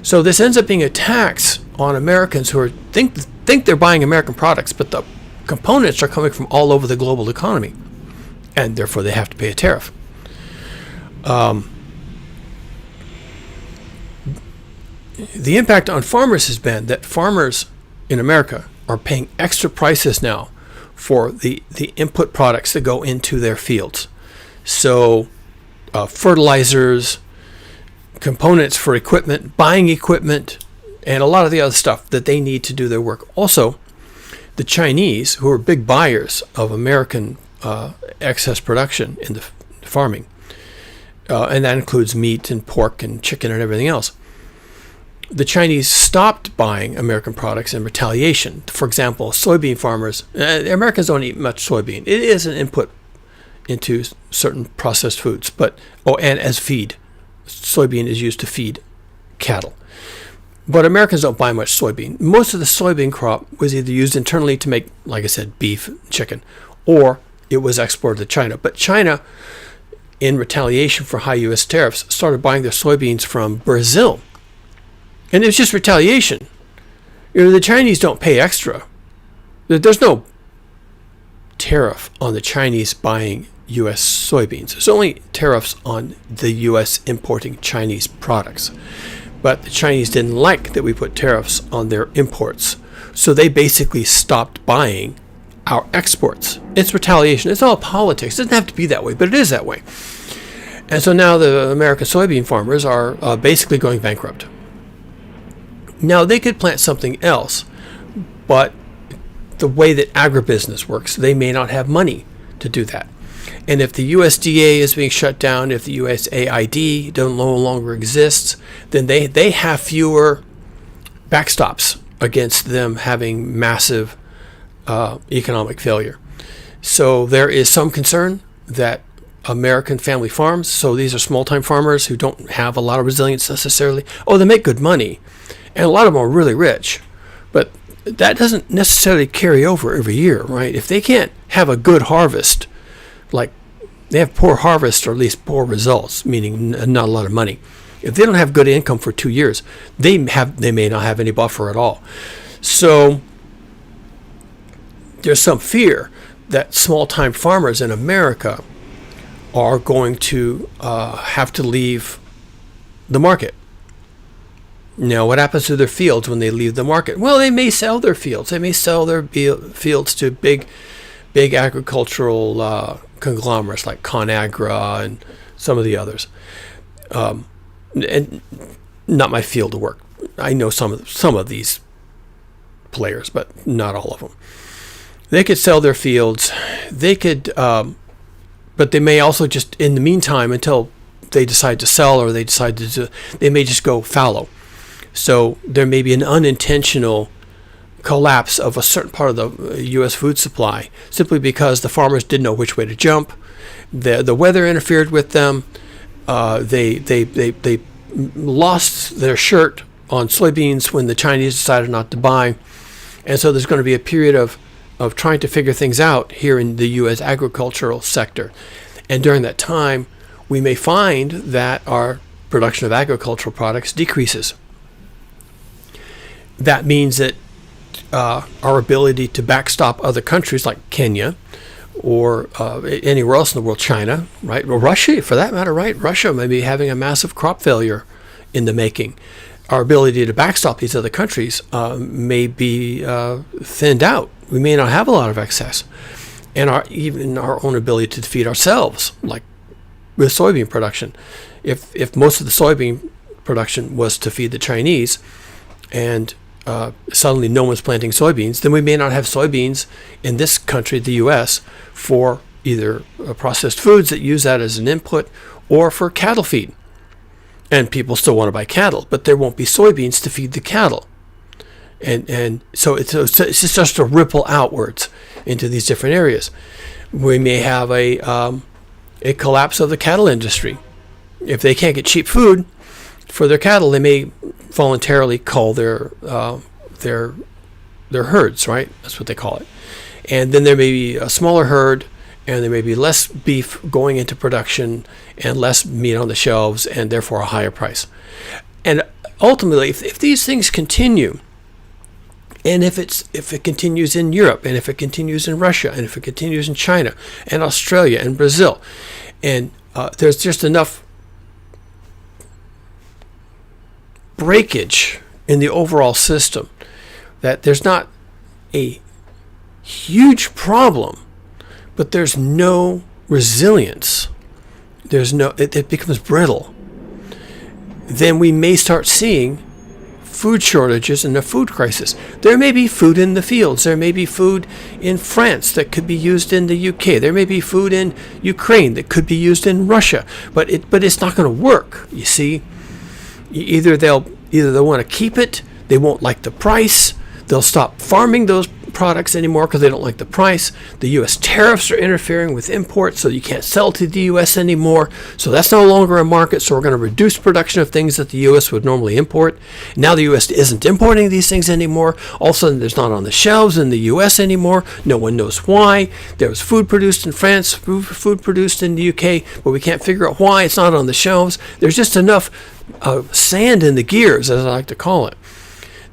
So this ends up being a tax on Americans who think they're buying American products, but the components are coming from all over the global economy, and therefore they have to pay a tariff. The impact on farmers has been that farmers in America are paying extra prices now for the input products that go into their fields. So fertilizers, components for equipment, buying equipment, and a lot of the other stuff that they need to do their work. Also, the Chinese, who are big buyers of American excess production in the farming, and that includes meat and pork and chicken and everything else. The Chinese stopped buying American products in retaliation. For example, soybean farmers, Americans don't eat much soybean. It is an input into certain processed foods, and as feed. Soybean is used to feed cattle. But Americans don't buy much soybean. Most of the soybean crop was either used internally to make, like I said, beef, chicken, or it was exported to China. But China, in retaliation for high U.S. tariffs, started buying their soybeans from Brazil. And it was just retaliation. The Chinese don't pay extra. There's no tariff on the Chinese buying U.S. soybeans. There's only tariffs on the U.S. importing Chinese products. But the Chinese didn't like that we put tariffs on their imports. So they basically stopped buying our exports. It's retaliation. It's all politics. It doesn't have to be that way, but it is that way. And so now the American soybean farmers are basically going bankrupt. Now, they could plant something else, but the way that agribusiness works, they may not have money to do that. And if the USDA is being shut down, if the USAID no longer exists, then they have fewer backstops against them having massive economic failure. So there is some concern that American family farms, so these are small-time farmers who don't have a lot of resilience necessarily. They make good money. And a lot of them are really rich, but that doesn't necessarily carry over every year, right? If they can't have a good harvest, like they have poor harvest or at least poor results, meaning not a lot of money. If they don't have good income for 2 years, they may not have any buffer at all. So there's some fear that small-time farmers in America are going to have to leave the market. Now, what happens to their fields when they leave the market? Well, they may sell their fields. They may sell their fields to big agricultural conglomerates like ConAgra and some of the others. And not my field of work. I know some of these players, but not all of them. They could sell their fields. They could, but they may also just, in the meantime, until they decide to sell or they decide to, they may just go fallow. So there may be an unintentional collapse of a certain part of the U.S. food supply simply because the farmers didn't know which way to jump. The weather interfered with them. They lost their shirt on soybeans when the Chinese decided not to buy. And so there's going to be a period of trying to figure things out here in the U.S. agricultural sector. And during that time, we may find that our production of agricultural products decreases. That means that our ability to backstop other countries like Kenya or anywhere else in the world, China, right? Or Russia, for that matter, right? Russia may be having a massive crop failure in the making. Our ability to backstop these other countries may be thinned out. We may not have a lot of excess. And even our own ability to feed ourselves, like with soybean production. If most of the soybean production was to feed the Chinese and suddenly no one's planting soybeans, then we may not have soybeans in this country, the U.S., for either processed foods that use that as an input or for cattle feed. And people still want to buy cattle, but there won't be soybeans to feed the cattle. And so it's just a ripple outwards into these different areas. We may have a collapse of the cattle industry. If they can't get cheap food for their cattle, they may voluntarily cull their herds, right? That's what they call it. And then there may be a smaller herd, and there may be less beef going into production and less meat on the shelves, and therefore a higher price. And ultimately, if these things continue, and if it continues in Europe, and if it continues in Russia, and if it continues in China, and Australia, and Brazil, and there's just enough breakage in the overall system that there's not a huge problem, but there's no resilience. It becomes brittle. Then we may start seeing food shortages and a food crisis. There may be food in the fields. There may be food in France that could be used in the UK. There may be food in Ukraine that could be used in Russia. But it's not going to work. You see, either they'll want to keep it. They won't like the price. They'll stop farming those products anymore because they don't like the price. The U.S. tariffs are interfering with imports, so you can't sell to the U.S. anymore. So that's no longer a market, so we're going to reduce production of things that the U.S. would normally import. Now the U.S. isn't importing these things anymore. All of a sudden, there's not on the shelves in the U.S. anymore. No one knows why. There was food produced in France, food produced in the U.K., but we can't figure out why it's not on the shelves. There's just enough sand in the gears, as I like to call it,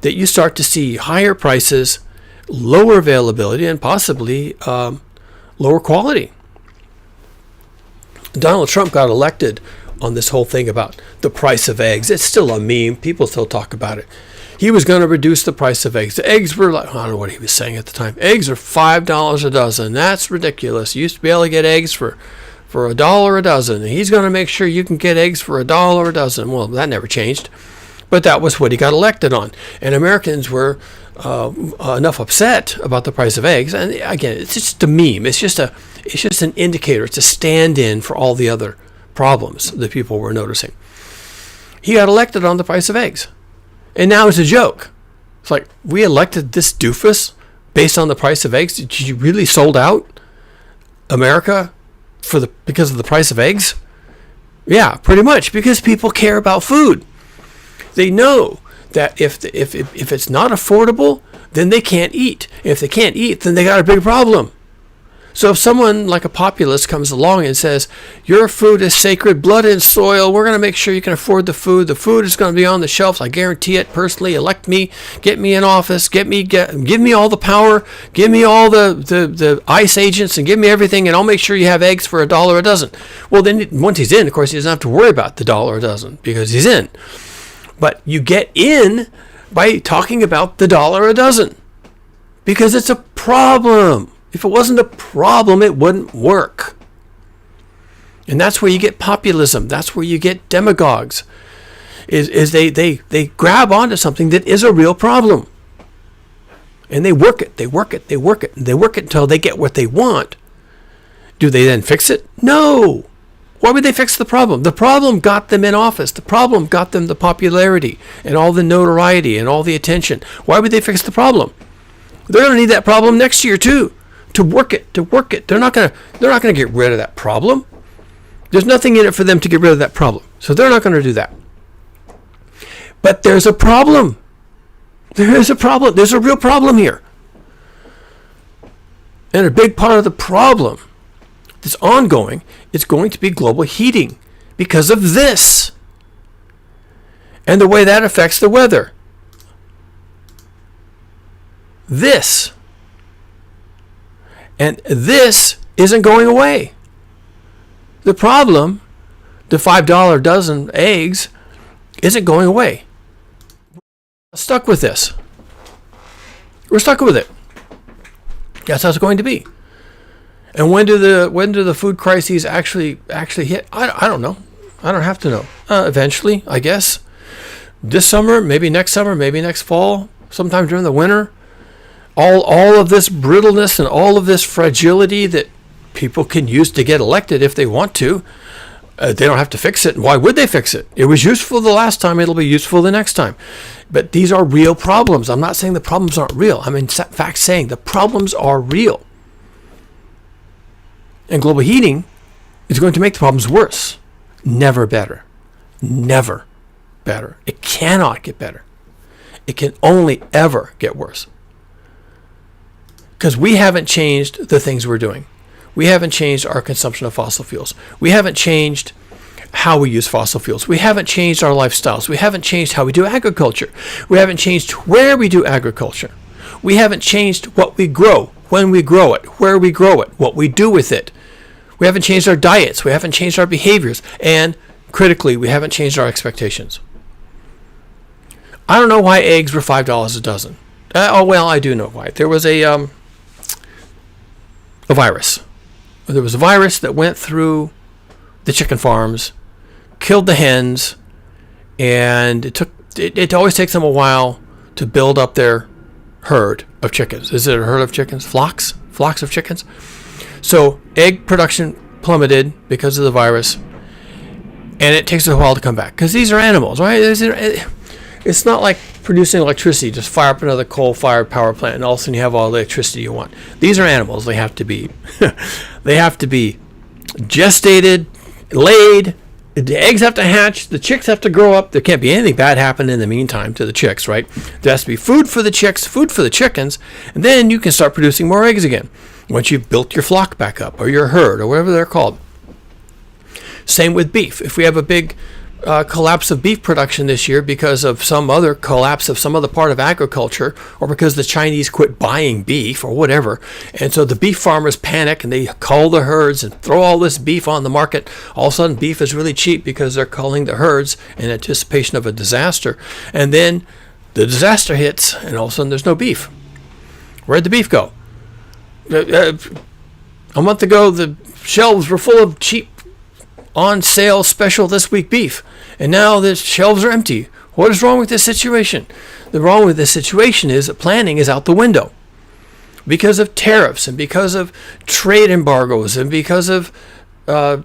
that you start to see higher prices, lower availability, and possibly lower quality. Donald Trump got elected on this whole thing about the price of eggs. It's still a meme. People still talk about it. He was going to reduce the price of eggs. The eggs were like, I don't know what he was saying at the time. Eggs are $5 a dozen. That's ridiculous. You used to be able to get eggs for $1 a dozen. And he's going to make sure you can get eggs for $1 a dozen. Well, that never changed. But that was what he got elected on. And Americans were enough upset about the price of eggs. And again, it's just a meme. It's just an indicator. It's a stand-in for all the other problems that people were noticing. He got elected on the price of eggs. And now it's a joke. It's like, we elected this doofus based on the price of eggs? Did you really sold out America because of the price of eggs? Yeah, pretty much. Because people care about food. They know that if it's not affordable, then they can't eat. If they can't eat, then they got a big problem. So if someone like a populist comes along and says, your food is sacred, blood and soil, we're going to make sure you can afford the food is going to be on the shelves, I guarantee it personally, elect me, get me in office, give me all the power, give me all the ICE agents, and give me everything, and I'll make sure you have eggs for $1 a dozen. Well, then once he's in, of course, he doesn't have to worry about the $1 a dozen because he's in. But you get in by talking about the $1 a dozen because it's a problem. If it wasn't a problem, it wouldn't work. And that's where you get populism. That's where you get demagogues. Is they grab onto something that is a real problem. And they work it until they get what they want. Do they then fix it? No. Why would they fix the problem? The problem got them in office. The problem got them the popularity and all the notoriety and all the attention. Why would they fix the problem? They're going to need that problem next year too, to work it. They're not going to get rid of that problem. There's nothing in it for them to get rid of that problem. So they're not going to do that. But there's a problem. There's a problem. There's a real problem here. And a big part of the problem that's ongoing is going to be global heating because of this. And the way that affects the weather. This. And this isn't going away. The problem, the $5 dozen eggs, isn't going away. We're stuck with this. We're stuck with it. That's how it's going to be. And when do the food crises actually hit? I don't know. I don't have to know. Eventually, I guess. This summer, maybe next fall, sometime during the winter. All of this brittleness and all of this fragility that people can use to get elected if they want to. They don't have to fix it. Why would they fix it? It was useful the last time. It'll be useful the next time. But these are real problems. I'm not saying the problems aren't real. I'm in fact saying the problems are real. And global heating is going to make the problems worse. Never better. Never better. It cannot get better. It can only ever get worse. Because we haven't changed the things we're doing. We haven't changed our consumption of fossil fuels. We haven't changed how we use fossil fuels. We haven't changed our lifestyles. We haven't changed how we do agriculture. We haven't changed where we do agriculture. We haven't changed what we grow, when we grow it, where we grow it, what we do with it. We haven't changed our diets. We haven't changed our behaviors. And critically, we haven't changed our expectations. I don't know why eggs were $5 a dozen. Well, I do know why. There was a virus. There was a virus that went through the chicken farms, killed the hens, and it always takes them a while to build up their herd of chickens. Is it a herd of chickens? Flocks of chickens. So egg production plummeted because of the virus, and it takes a while to come back because these are animals, right? It's not like producing electricity. Just fire up another coal-fired power plant, and all of a sudden you have all the electricity you want. These are animals. They have to be, they have to be gestated, laid. The eggs have to hatch. The chicks have to grow up. There can't be anything bad happen in the meantime to the chicks, right? There has to be food for the chicks, food for the chickens, and then you can start producing more eggs again once you've built your flock back up or your herd or whatever they're called. Same with beef. If we have a big collapse of beef production this year because of some other collapse of some other part of agriculture, or because the Chinese quit buying beef or whatever, and so the beef farmers panic and they cull the herds and throw all this beef on the market. All of a sudden beef is really cheap because they're culling the herds in anticipation of a disaster, and then the disaster hits and all of a sudden there's no beef. Where'd the beef go? A month ago the shelves were full of cheap on sale special this week beef, and now the shelves are empty. What is wrong with this situation? The wrong with this situation is that planning is out the window because of tariffs and because of trade embargoes and because of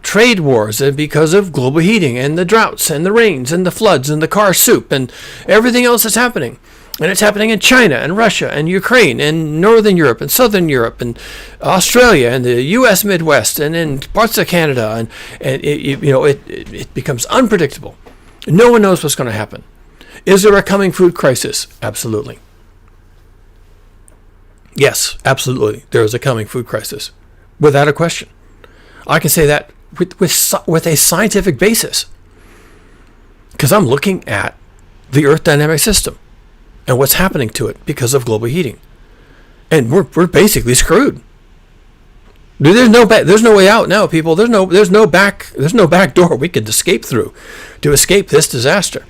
trade wars and because of global heating and the droughts and the rains and the floods and the car soup and everything else that's happening. And it's happening in China and Russia and Ukraine and Northern Europe and Southern Europe and Australia and the U.S. Midwest and in parts of Canada. And it becomes unpredictable. No one knows what's going to happen. Is there a coming food crisis? Absolutely. Yes, absolutely. There is a coming food crisis. Without a question. I can say that with a scientific basis. Because I'm looking at the Earth dynamic system and what's happening to it because of global heating, and we're basically screwed. There's no way out now, people. There's no back door we could escape through to escape this disaster.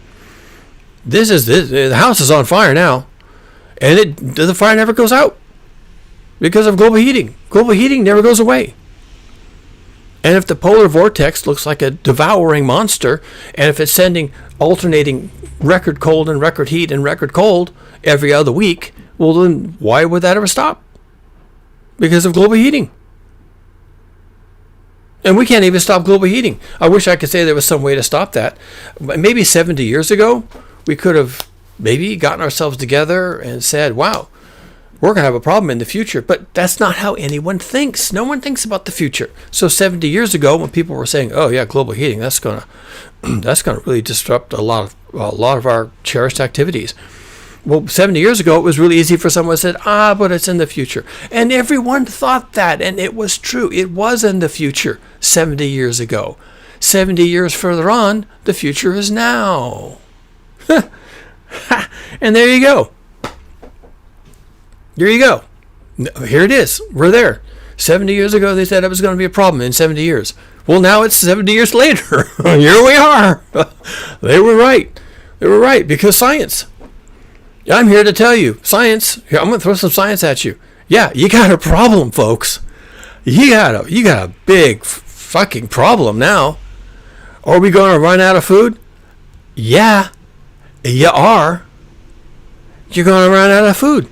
The house is on fire now, and the fire never goes out because of global heating. Global heating never goes away. And if the polar vortex looks like a devouring monster, and if it's sending alternating record cold and record heat and record cold every other week, well then why would that ever stop? Because of global heating. And we can't even stop global heating. I wish I could say there was some way to stop that. Maybe 70 years ago, we could have maybe gotten ourselves together and said, wow, we're going to have a problem in the future. But that's not how anyone thinks. No one thinks about the future. So 70 years ago, when people were saying, "Oh yeah, global heating, that's going to really disrupt a lot of our cherished activities." Well, 70 years ago, it was really easy for someone to say, but it's in the future. And everyone thought that, and it was true. It was in the future 70 years ago. 70 years further on, the future is now. And there you go. There you go. Here it is. We're there. 70 years ago, they said it was going to be a problem in 70 years. Well, now it's 70 years later. Here we are. They were right. They were right because science. I'm here to tell you, science. Here, I'm going to throw some science at you. Yeah, you got a problem, folks. You got a big fucking problem now. Are we going to run out of food? Yeah, you are. You're going to run out of food.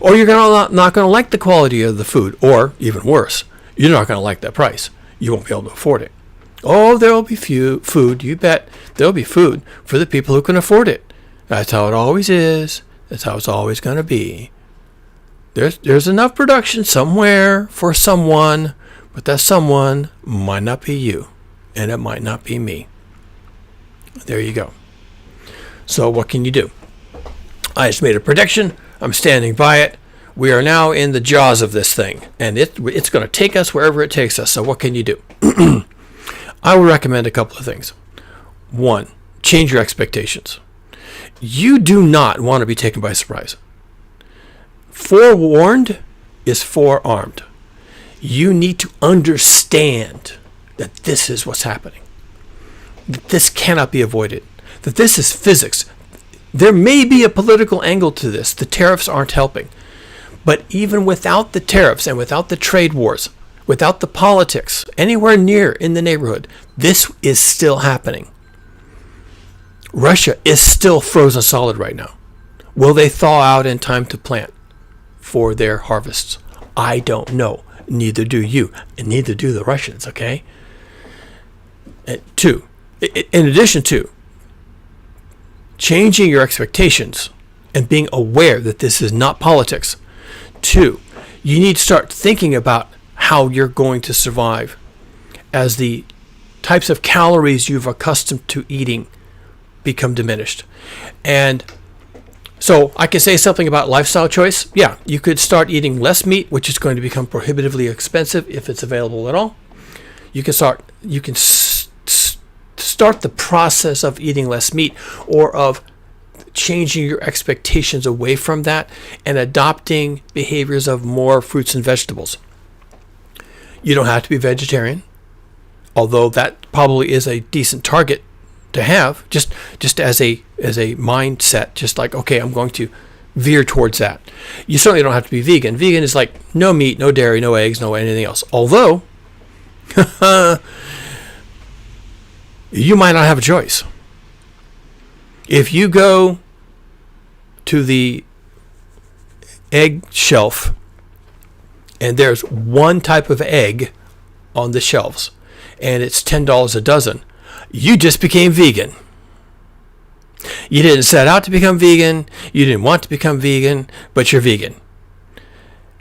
Or you're not going to like the quality of the food. Or, even worse, you're not going to like that price. You won't be able to afford it. Oh, there will be food. You bet there will be food for the people who can afford it. That's how it always is. That's how it's always going to be. There's enough production somewhere for someone, but that someone might not be you, and it might not be me. There you go. So what can you do? I just made a prediction. I'm standing by it. We are now in the jaws of this thing, and it's going to take us wherever it takes us. So what can you do? I will recommend a couple of things. One, change your expectations. You do not want to be taken by surprise. Forewarned is forearmed. You need to understand that this is what's happening. That this cannot be avoided. That this is physics. There may be a political angle to this. The tariffs aren't helping. But even without the tariffs and without the trade wars, without the politics anywhere near in the neighborhood, this is still happening. Russia is still frozen solid right now. Will they thaw out in time to plant for their harvests? I don't know. Neither do you, and neither do the Russians, okay? And two, in addition to changing your expectations and being aware that this is not politics, two, you need to start thinking about how you're going to survive as the types of calories you've accustomed to eating become diminished. And so I can say something about lifestyle choice. Yeah, you could start eating less meat, which is going to become prohibitively expensive if it's available at all. You can start the process of eating less meat, or of changing your expectations away from that and adopting behaviors of more fruits and vegetables. You don't have to be vegetarian, although that probably is a decent target to have, just as a mindset, just like, okay, I'm going to veer towards that. You certainly don't have to be vegan. Vegan is like no meat, no dairy, no eggs, no anything else. Although, you might not have a choice. If you go to the egg shelf and there's one type of egg on the shelves and it's $10 a dozen, you just became vegan. You didn't set out to become vegan. You didn't want to become vegan, but you're vegan.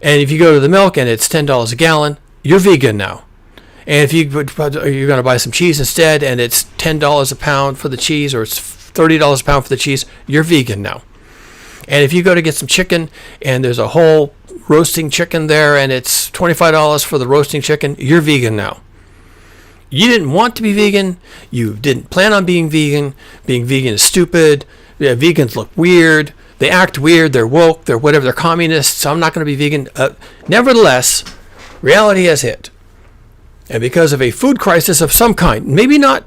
And if you go to the milk and it's $10 a gallon, you're vegan now. And if you're going to buy some cheese instead and it's $10 a pound for the cheese, or it's $30 a pound for the cheese, you're vegan now. And if you go to get some chicken and there's a whole roasting chicken there and it's $25 for the roasting chicken, you're vegan now. You didn't want to be vegan. You didn't plan on being vegan. Being vegan is stupid. Yeah, vegans look weird. They act weird. They're woke. They're whatever. They're communists. So I'm not going to be vegan. Nevertheless, reality has hit. And because of a food crisis of some kind, maybe not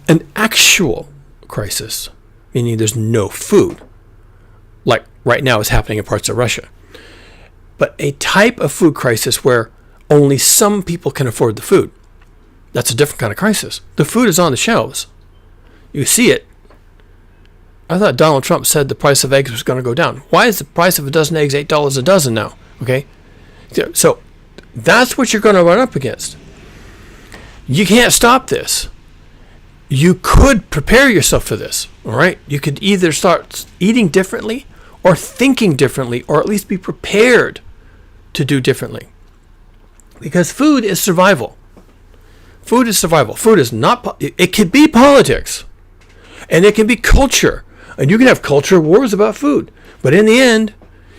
an actual crisis, meaning there's no food, like right now is happening in parts of Russia, but a type of food crisis where only some people can afford the food. That's a different kind of crisis. The food is on the shelves. You see it. I thought Donald Trump said the price of eggs was going to go down. Why is the price of a dozen eggs $8 a dozen now? Okay? So that's what you're going to run up against. You can't stop this. You could prepare yourself for this. All right? You could either start eating differently or thinking differently, or at least be prepared to do differently. Because food is survival. Food is survival. Food is not, it can be politics, and it can be culture. And you can have culture wars about food. But in the end,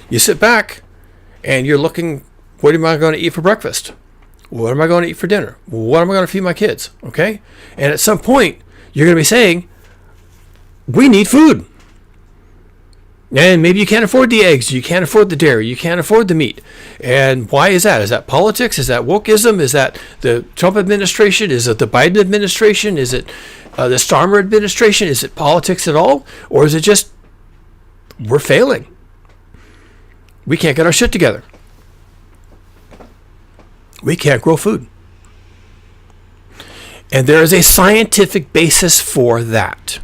you sit back and you're looking, what am I going to eat for breakfast? What am I going to eat for dinner? What am I going to feed my kids? Okay? And at some point, you're going to be saying, we need food. And maybe you can't afford the eggs, you can't afford the dairy, you can't afford the meat. And why is that? Is that politics? Is that wokeism? Is that the Trump administration? Is it the Biden administration? Is it the Starmer administration? Is it politics at all? Or is it just we're failing? We can't get our shit together. We can't grow food. And there is a scientific basis for that.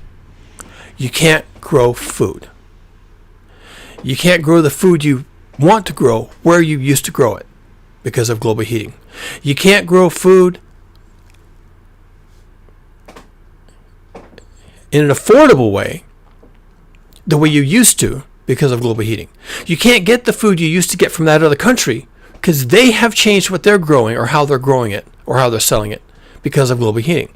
You can't grow food. You can't grow the food you want to grow where you used to grow it because of global heating. You can't grow food in an affordable way the way you used to because of global heating. You can't get the food you used to get from that other country because they have changed what they're growing or how they're growing it or how they're selling it because of global heating.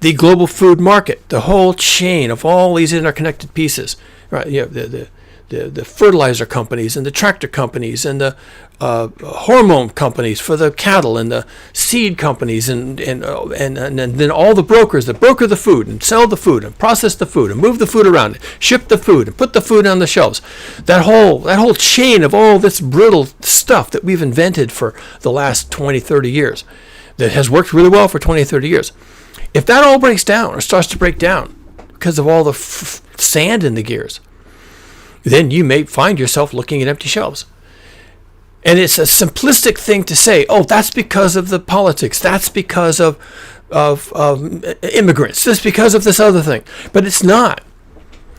The global food market, the whole chain of all these interconnected pieces, right? You know, the fertilizer companies and the tractor companies and the hormone companies for the cattle and the seed companies and then all the brokers that broker the food and sell the food and process the food and move the food around, ship the food and put the food on the shelves. That whole chain of all this brittle stuff that we've invented for the last 20, 30 years that has worked really well for 20, 30 years. If that all breaks down or starts to break down because of all the sand in the gears, then you may find yourself looking at empty shelves. And it's a simplistic thing to say, oh, that's because of the politics. That's because of immigrants. That's because of this other thing. But it's not.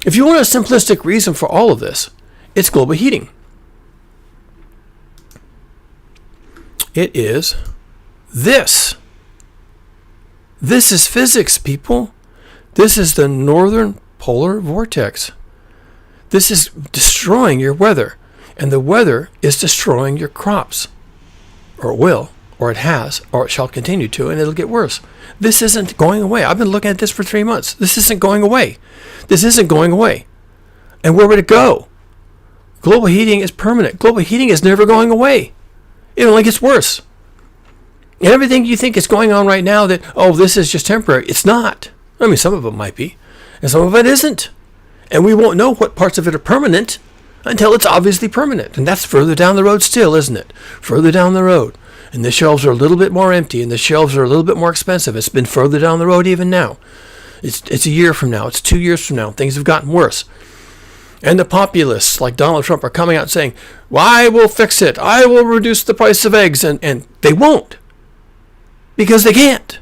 If you want a simplistic reason for all of this, it's global heating. It is this. This is physics, people. This is the northern polar vortex. This is destroying your weather, and the weather is destroying your crops. Or it will, or it has, or it shall continue to, and it'll get worse. This isn't going away. I've been looking at this for 3 months. This isn't going away. This isn't going away. And where would it go? Global heating is permanent. Global heating is never going away. It only gets worse. And everything you think is going on right now that, oh, this is just temporary, it's not. I mean, some of it might be, and some of it isn't. And we won't know what parts of it are permanent until it's obviously permanent. And that's further down the road still, isn't it? Further down the road. And the shelves are a little bit more empty, and the shelves are a little bit more expensive. It's been further down the road even now. It's a year from now. It's 2 years from now. Things have gotten worse. And the populists like Donald Trump are coming out saying, well, I will fix it. I will reduce the price of eggs. And they won't. Because they can't.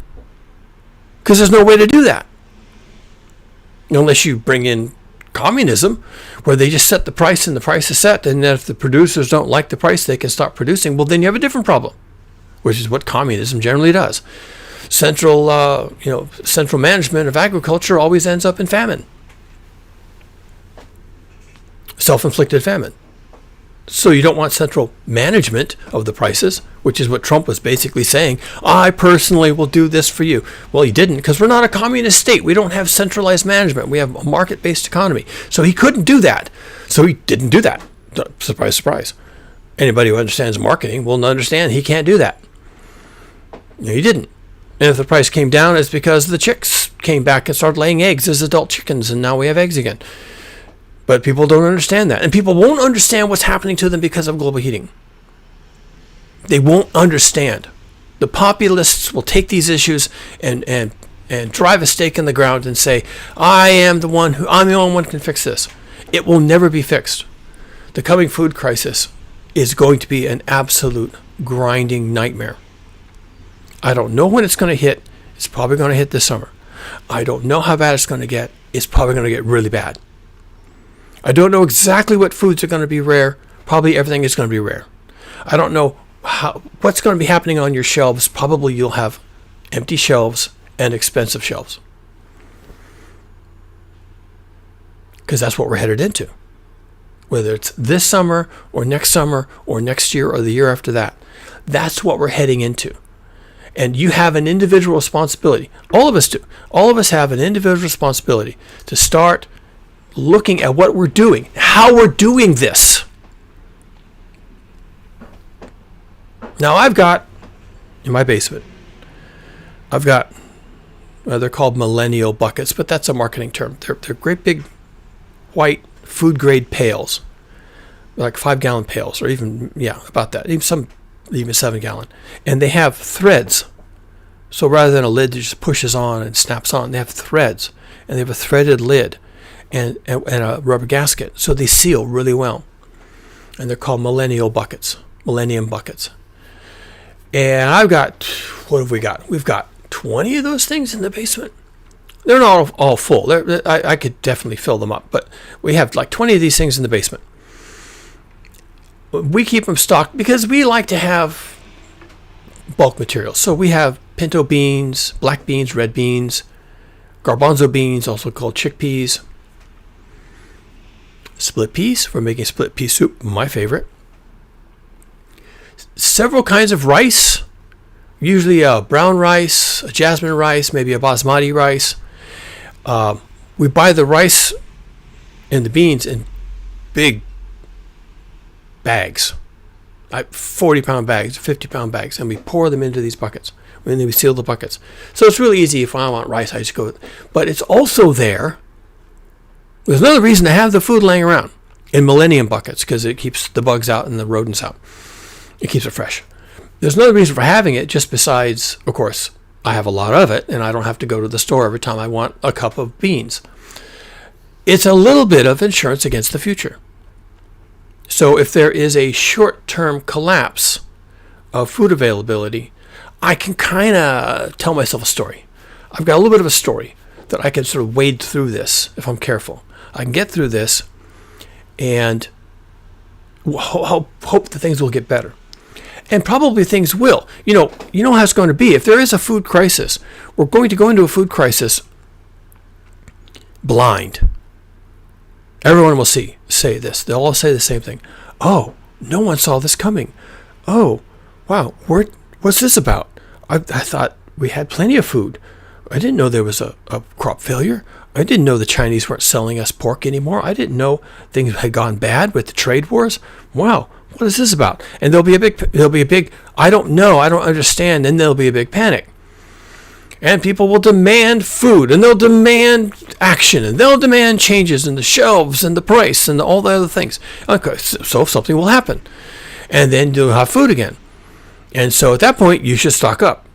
Because there's no way to do that. Unless you bring in communism, where they just set the price and the price is set, and then if the producers don't like the price, they can stop producing. Well, then you have a different problem, which is what communism generally does. Central management of agriculture always ends up in famine, self-inflicted famine. So you don't want central management of the prices, which is what Trump was basically saying. I personally will do this for you. Well, he didn't, because we're not a communist state. We don't have centralized management. We have a market-based economy. So he couldn't do that. So he didn't do that. Surprise, surprise. Anybody who understands marketing will understand he can't do that. No, he didn't. And if the price came down, it's because the chicks came back and started laying eggs as adult chickens, and now we have eggs again. But people don't understand that. And people won't understand what's happening to them because of global heating. They won't understand. The populists will take these issues and drive a stake in the ground and say, I'm the only one who can fix this. It will never be fixed. The coming food crisis is going to be an absolute grinding nightmare. I don't know when it's going to hit. It's probably going to hit this summer. I don't know how bad it's going to get. It's probably going to get really bad. I don't know exactly what foods are going to be rare. Probably everything is going to be rare. I don't know what's going to be happening on your shelves. Probably you'll have empty shelves and expensive shelves. Because that's what we're headed into. whether it's this summer or next year or the year after that. That's what we're heading into. And you have an individual responsibility. All of us do. All of us have an individual responsibility to start looking at what we're doing, how we're doing this. Now I've got, in my basement, I've got, they're called millennial buckets, but that's a marketing term. They're great big white food grade pails, like 5-gallon pails, or even, about that, even 7-gallon. And they have threads. So rather than a lid that just pushes on and snaps on, they have threads, and they have a threaded lid and a rubber gasket. So they seal really well. And they're called millennium buckets. And I've got, what have we got? We've got 20 of those things in the basement. They're not all full. I could definitely fill them up, but we have like 20 of these things in the basement. We keep them stocked because we like to have bulk materials. So we have pinto beans, black beans, red beans, garbanzo beans, also called chickpeas, split peas. We're making split pea soup, my favorite. Several kinds of rice, usually a brown rice, a jasmine rice, maybe a basmati rice. We buy the rice and the beans in big bags, like 40-pound bags, 50-pound bags, and we pour them into these buckets. And then we seal the buckets. So it's really easy. If I want rice, I just go. But it's also there. There's another reason to have the food laying around in millennium buckets, because it keeps the bugs out and the rodents out. It keeps it fresh. There's another reason for having it, just besides, of course, I have a lot of it, and I don't have to go to the store every time I want a cup of beans. It's a little bit of insurance against the future. So if there is a short-term collapse of food availability, I can kind of tell myself a story. I've got a little bit of a story that I can sort of wade through this if I'm careful. I can get through this and hope that things will get better. And probably things will. You know how it's going to be. If there is a food crisis, we're going to go into a food crisis blind. Everyone will say this. They'll all say the same thing. Oh, no one saw this coming. Oh, wow. What's this about? I thought we had plenty of food. I didn't know there was a crop failure. I didn't know the Chinese weren't selling us pork anymore. I didn't know things had gone bad with the trade wars. Wow. What is this about? And there'll be a big, I don't know, I don't understand, and there'll be a big panic. And people will demand food, and they'll demand action, and they'll demand changes in the shelves and the price and all the other things. Okay, so something will happen. And then you'll have food again. And so at that point, you should stock up,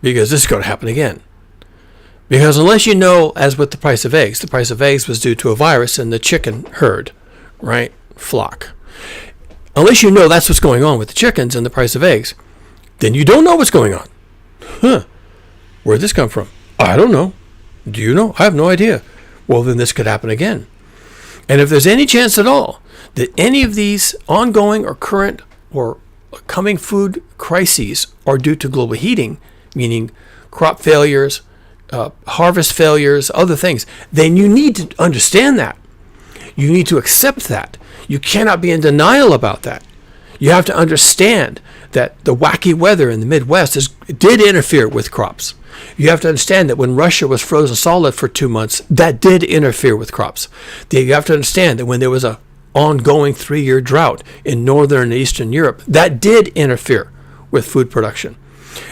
because this is going to happen again. Because unless you know, as with the price of eggs was due to a virus in the chicken herd, right? Flock. Unless you know that's what's going on with the chickens and the price of eggs, then you don't know what's going on. Where'd this come from? I don't know. Do you know? I have no idea. Well, then this could happen again. And if there's any chance at all that any of these ongoing or current or coming food crises are due to global heating, meaning crop failures, harvest failures, other things, then you need to understand that. You need to accept that. You cannot be in denial about that. You have to understand that the wacky weather in the Midwest did interfere with crops. You have to understand that when Russia was frozen solid for 2 months, that did interfere with crops. You have to understand that when there was an ongoing 3-year drought in Northern and Eastern Europe, that did interfere with food production.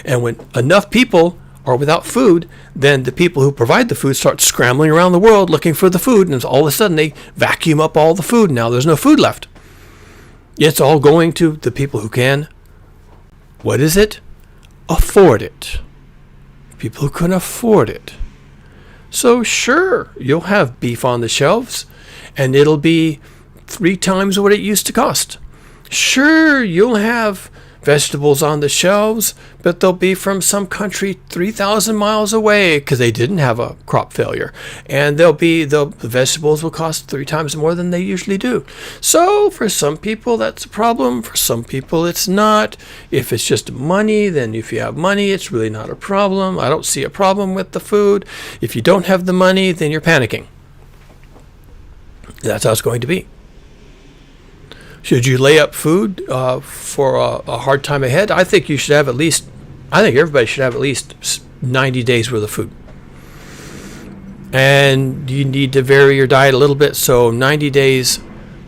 And when enough people are without food, then the people who provide the food start scrambling around the world looking for the food, and all of a sudden they vacuum up all the food. Now there's no food left. It's all going to the people who can, what is it? Afford it. People who can afford it. So sure, you'll have beef on the shelves, and it'll be 3 times what it used to cost. Sure, you'll have vegetables on the shelves, but they'll be from some country 3,000 miles away because they didn't have a crop failure. And the vegetables will cost 3 times more than they usually do. So for some people, that's a problem. For some people, it's not. If it's just money, then if you have money, it's really not a problem. I don't see a problem with the food. If you don't have the money, then you're panicking. That's how it's going to be. Should you lay up food for a hard time ahead? I think everybody should have at least 90 days worth of food. And you need to vary your diet a little bit. So 90 days,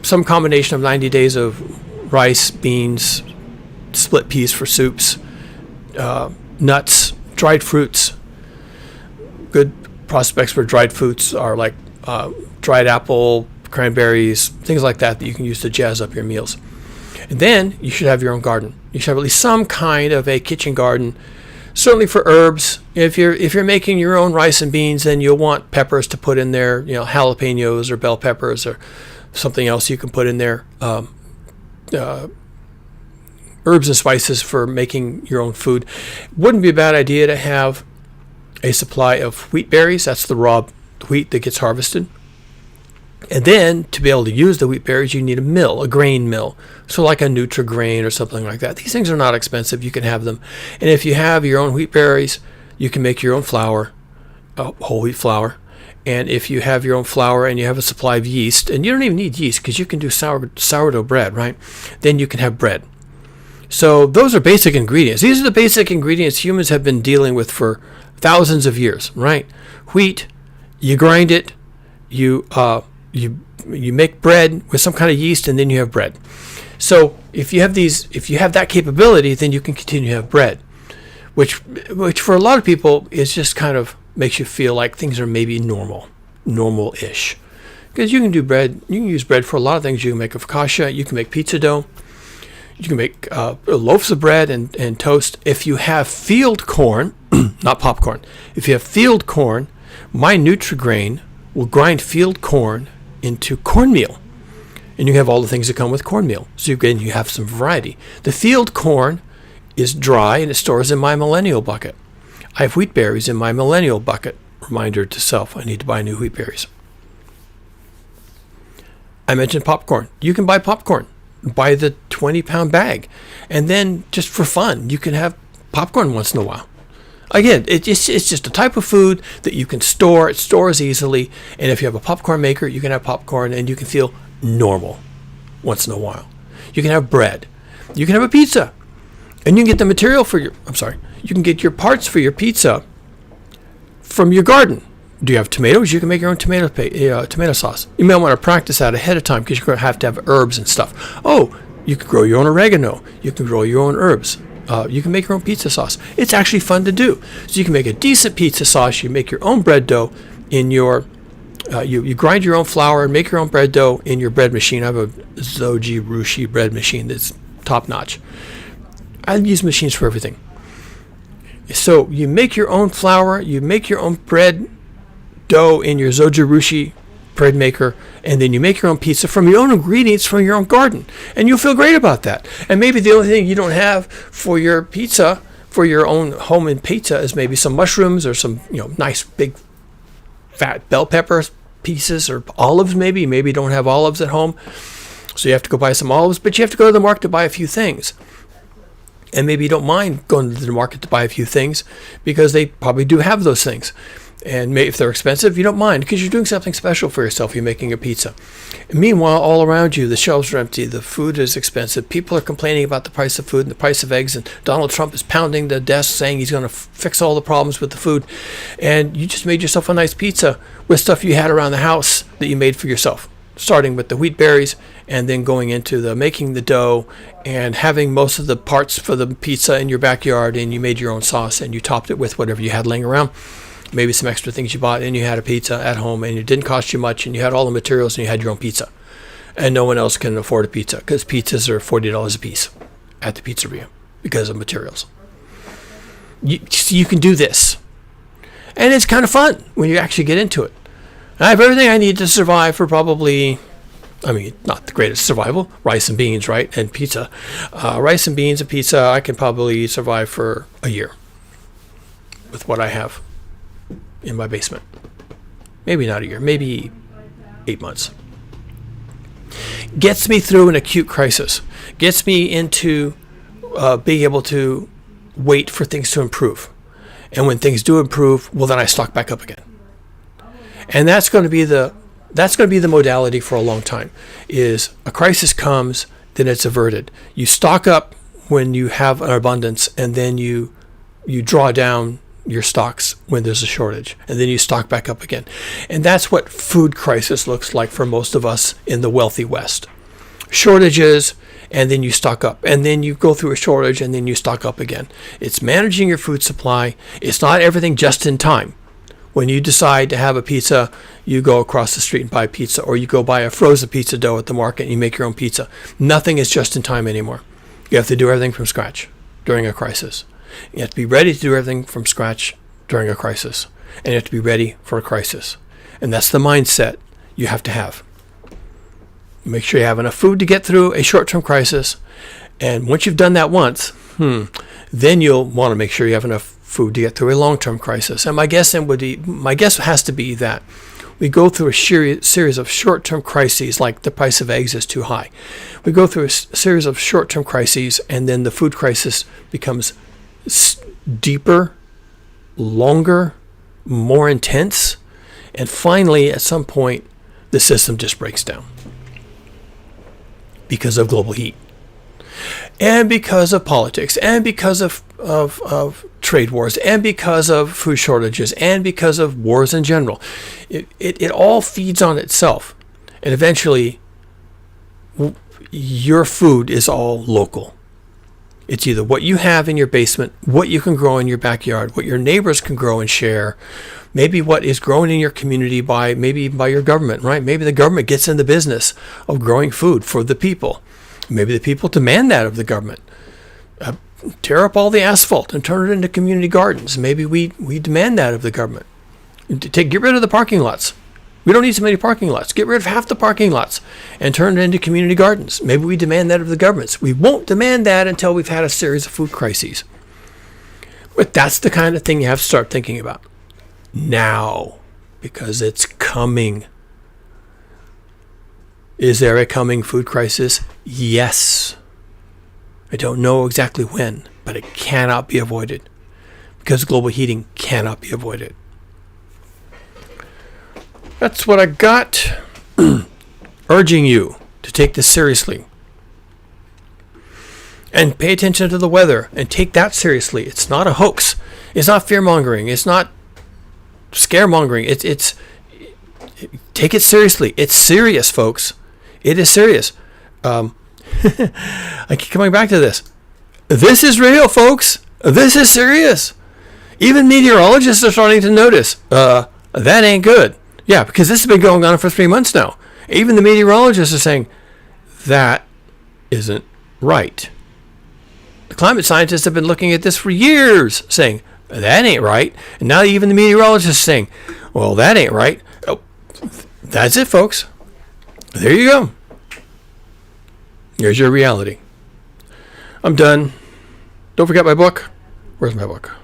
some combination of 90 days of rice, beans, split peas for soups, nuts, dried fruits. Good prospects for dried fruits are like dried apple, cranberries, things like that you can use to jazz up your meals. And then you should have your own garden. You should have at least some kind of a kitchen garden. Certainly for herbs, if you're making your own rice and beans, then you'll want peppers to put in there, jalapenos or bell peppers or something else you can put in there. Herbs and spices for making your own food. Wouldn't be a bad idea to have a supply of wheat berries. That's the raw wheat that gets harvested. And then to be able to use the wheat berries, you need a grain mill. So like a Nutri-Grain or something like that. These things are not expensive. You can have them. And if you have your own wheat berries, you can make your own flour, whole wheat flour. And if you have your own flour and you have a supply of yeast, and you don't even need yeast because you can do sourdough bread, right? Then you can have bread. So those are basic ingredients. These are the basic ingredients humans have been dealing with for thousands of years, right? Wheat, you grind it, you make bread with some kind of yeast, and then you have bread. So if you have that capability, then you can continue to have bread, which for a lot of people is just kind of makes you feel like things are maybe normal-ish. Because you can do bread, you can use bread for a lot of things. You can make a focaccia, you can make pizza dough, you can make loaves of bread and toast. If you have field corn, not popcorn, if you have field corn, my Nutri-Grain will grind field corn into cornmeal. And you have all the things that come with cornmeal. So you have some variety. The field corn is dry and it stores in my millennial bucket. I have wheat berries in my millennial bucket. Reminder to self, I need to buy new wheat berries. I mentioned popcorn. You can buy popcorn. Buy the 20-pound bag. And then just for fun, you can have popcorn once in a while. Again, it's just a type of food that you can store. It stores easily. And if you have a popcorn maker, you can have popcorn and you can feel normal once in a while. You can have bread. You can have a pizza. And you can get the material you can get your parts for your pizza from your garden. Do you have tomatoes? You can make your own tomato sauce. You may want to practice that ahead of time because you're going to have herbs and stuff. Oh, you can grow your own oregano. You can grow your own herbs. You can make your own pizza sauce. It's actually fun to do. So you can make a decent pizza sauce. You make your own bread dough in your, you grind your own flour and make your own bread dough in your bread machine. I have a Zoji bread machine that's top notch. I use machines for everything. So you make your own flour, you make your own bread dough in your Zoji bread maker, and then you make your own pizza from your own ingredients from your own garden. And you'll feel great about that. And maybe the only thing you don't have for your pizza, for your own home and pizza, is maybe some mushrooms or some nice big fat bell pepper pieces or olives maybe. Maybe you don't have olives at home. So you have to go buy some olives, but you have to go to the market to buy a few things. And maybe you don't mind going to the market to buy a few things because they probably do have those things. And if they're expensive, you don't mind because you're doing something special for yourself. You're making a pizza. And meanwhile, all around you, the shelves are empty. The food is expensive. People are complaining about the price of food and the price of eggs. And Donald Trump is pounding the desk saying he's going to fix all the problems with the food. And you just made yourself a nice pizza with stuff you had around the house that you made for yourself. Starting with the wheat berries and then going into the making the dough and having most of the parts for the pizza in your backyard, and you made your own sauce and you topped it with whatever you had laying around, maybe some extra things you bought, and you had a pizza at home and it didn't cost you much and you had all the materials and you had your own pizza. And no one else can afford a pizza because pizzas are $40 a piece at the pizzeria because of materials. You can do this. And it's kind of fun when you actually get into it. I have everything I need to survive for probably, not the greatest survival, rice and beans, right? And pizza. Rice and beans and pizza, I can probably survive for a year with what I have in my basement. Maybe not a year, maybe 8 months. Gets me through an acute crisis. Gets me into being able to wait for things to improve. And when things do improve, well, then I stock back up again. And that's going to be the modality for a long time. Is a crisis comes then it's averted. You stock up when you have an abundance, and then you draw down your stocks when there's a shortage, and then you stock back up again. And that's what food crisis looks like for most of us in the wealthy West. Shortages, and then you stock up, and then you go through a shortage, and then you stock up again. It's managing your food supply. It's not everything just in time. When you decide to have a pizza, you go across the street and buy pizza, or you go buy a frozen pizza dough at the market and you make your own pizza. Nothing is just in time anymore. You have to do everything from scratch during a crisis. You have to be ready to do everything from scratch during a crisis. And you have to be ready for a crisis. And that's the mindset you have to have. Make sure you have enough food to get through a short-term crisis. And once you've done that once, then you'll want to make sure you have enough food to get through a long-term crisis. And my guess has to be that we go through a series of short-term crises, like the price of eggs is too high. We go through a series of short-term crises, and then the food crisis becomes deeper, longer, more intense, and finally, at some point, the system just breaks down because of global heat, and because of politics, and because of trade wars, and because of food shortages, and because of wars in general. It all feeds on itself, and eventually, your food is all local. It's either what you have in your basement, what you can grow in your backyard, what your neighbors can grow and share, maybe what is grown in your community maybe even by your government, right? Maybe the government gets in the business of growing food for the people. Maybe the people demand that of the government. Tear up all the asphalt and turn it into community gardens. Maybe we demand that of the government. Get rid of the parking lots. We don't need so many parking lots. Get rid of half the parking lots and turn it into community gardens. Maybe we demand that of the governments. We won't demand that until we've had a series of food crises. But that's the kind of thing you have to start thinking about now, because it's coming. Is there a coming food crisis? Yes. I don't know exactly when, but it cannot be avoided, because global heating cannot be avoided. That's what I got. Urging you to take this seriously and pay attention to the weather and take that seriously. It's not a hoax. It's not fear-mongering. It's not scaremongering. It's take it seriously. It's serious, folks. It is serious. I keep coming back to this. This is real, folks. This is serious. Even meteorologists are starting to notice that ain't good. Yeah, because this has been going on for 3 months now. Even the meteorologists are saying that isn't right. The climate scientists have been looking at this for years, saying that ain't right. And now even the meteorologists are saying, well, that ain't right. Oh, that's it, folks. There you go. Here's your reality. I'm done. Don't forget my book. Where's my book?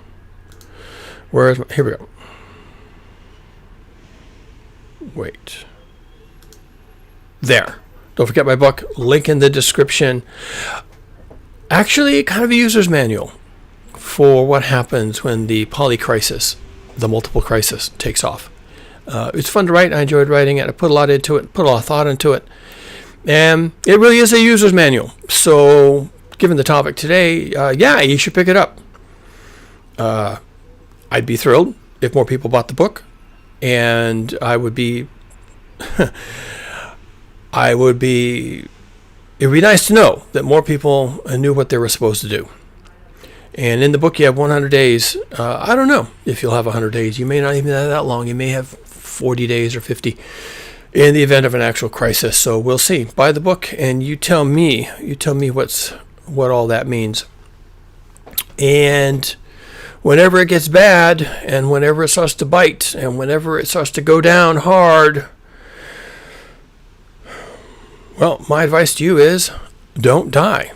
Here we go. Wait. There. Don't forget my book. Link in the description. Actually, kind of a user's manual for what happens when the polycrisis, the multiple crisis, takes off. It's fun to write. I enjoyed writing it. I put a lot into it. Put a lot of thought into it. And it really is a user's manual. So, given the topic today, yeah, you should pick it up. I'd be thrilled if more people bought the book. And it'd be nice to know that more people knew what they were supposed to do. And in the book, you have 100 days. I don't know if you'll have 100 days. You may not even have that long. You may have 40 days or 50 in the event of an actual crisis. So we'll see. Buy the book and you tell me what all that means. And whenever it gets bad, and whenever it starts to bite, and whenever it starts to go down hard, well, my advice to you is don't die.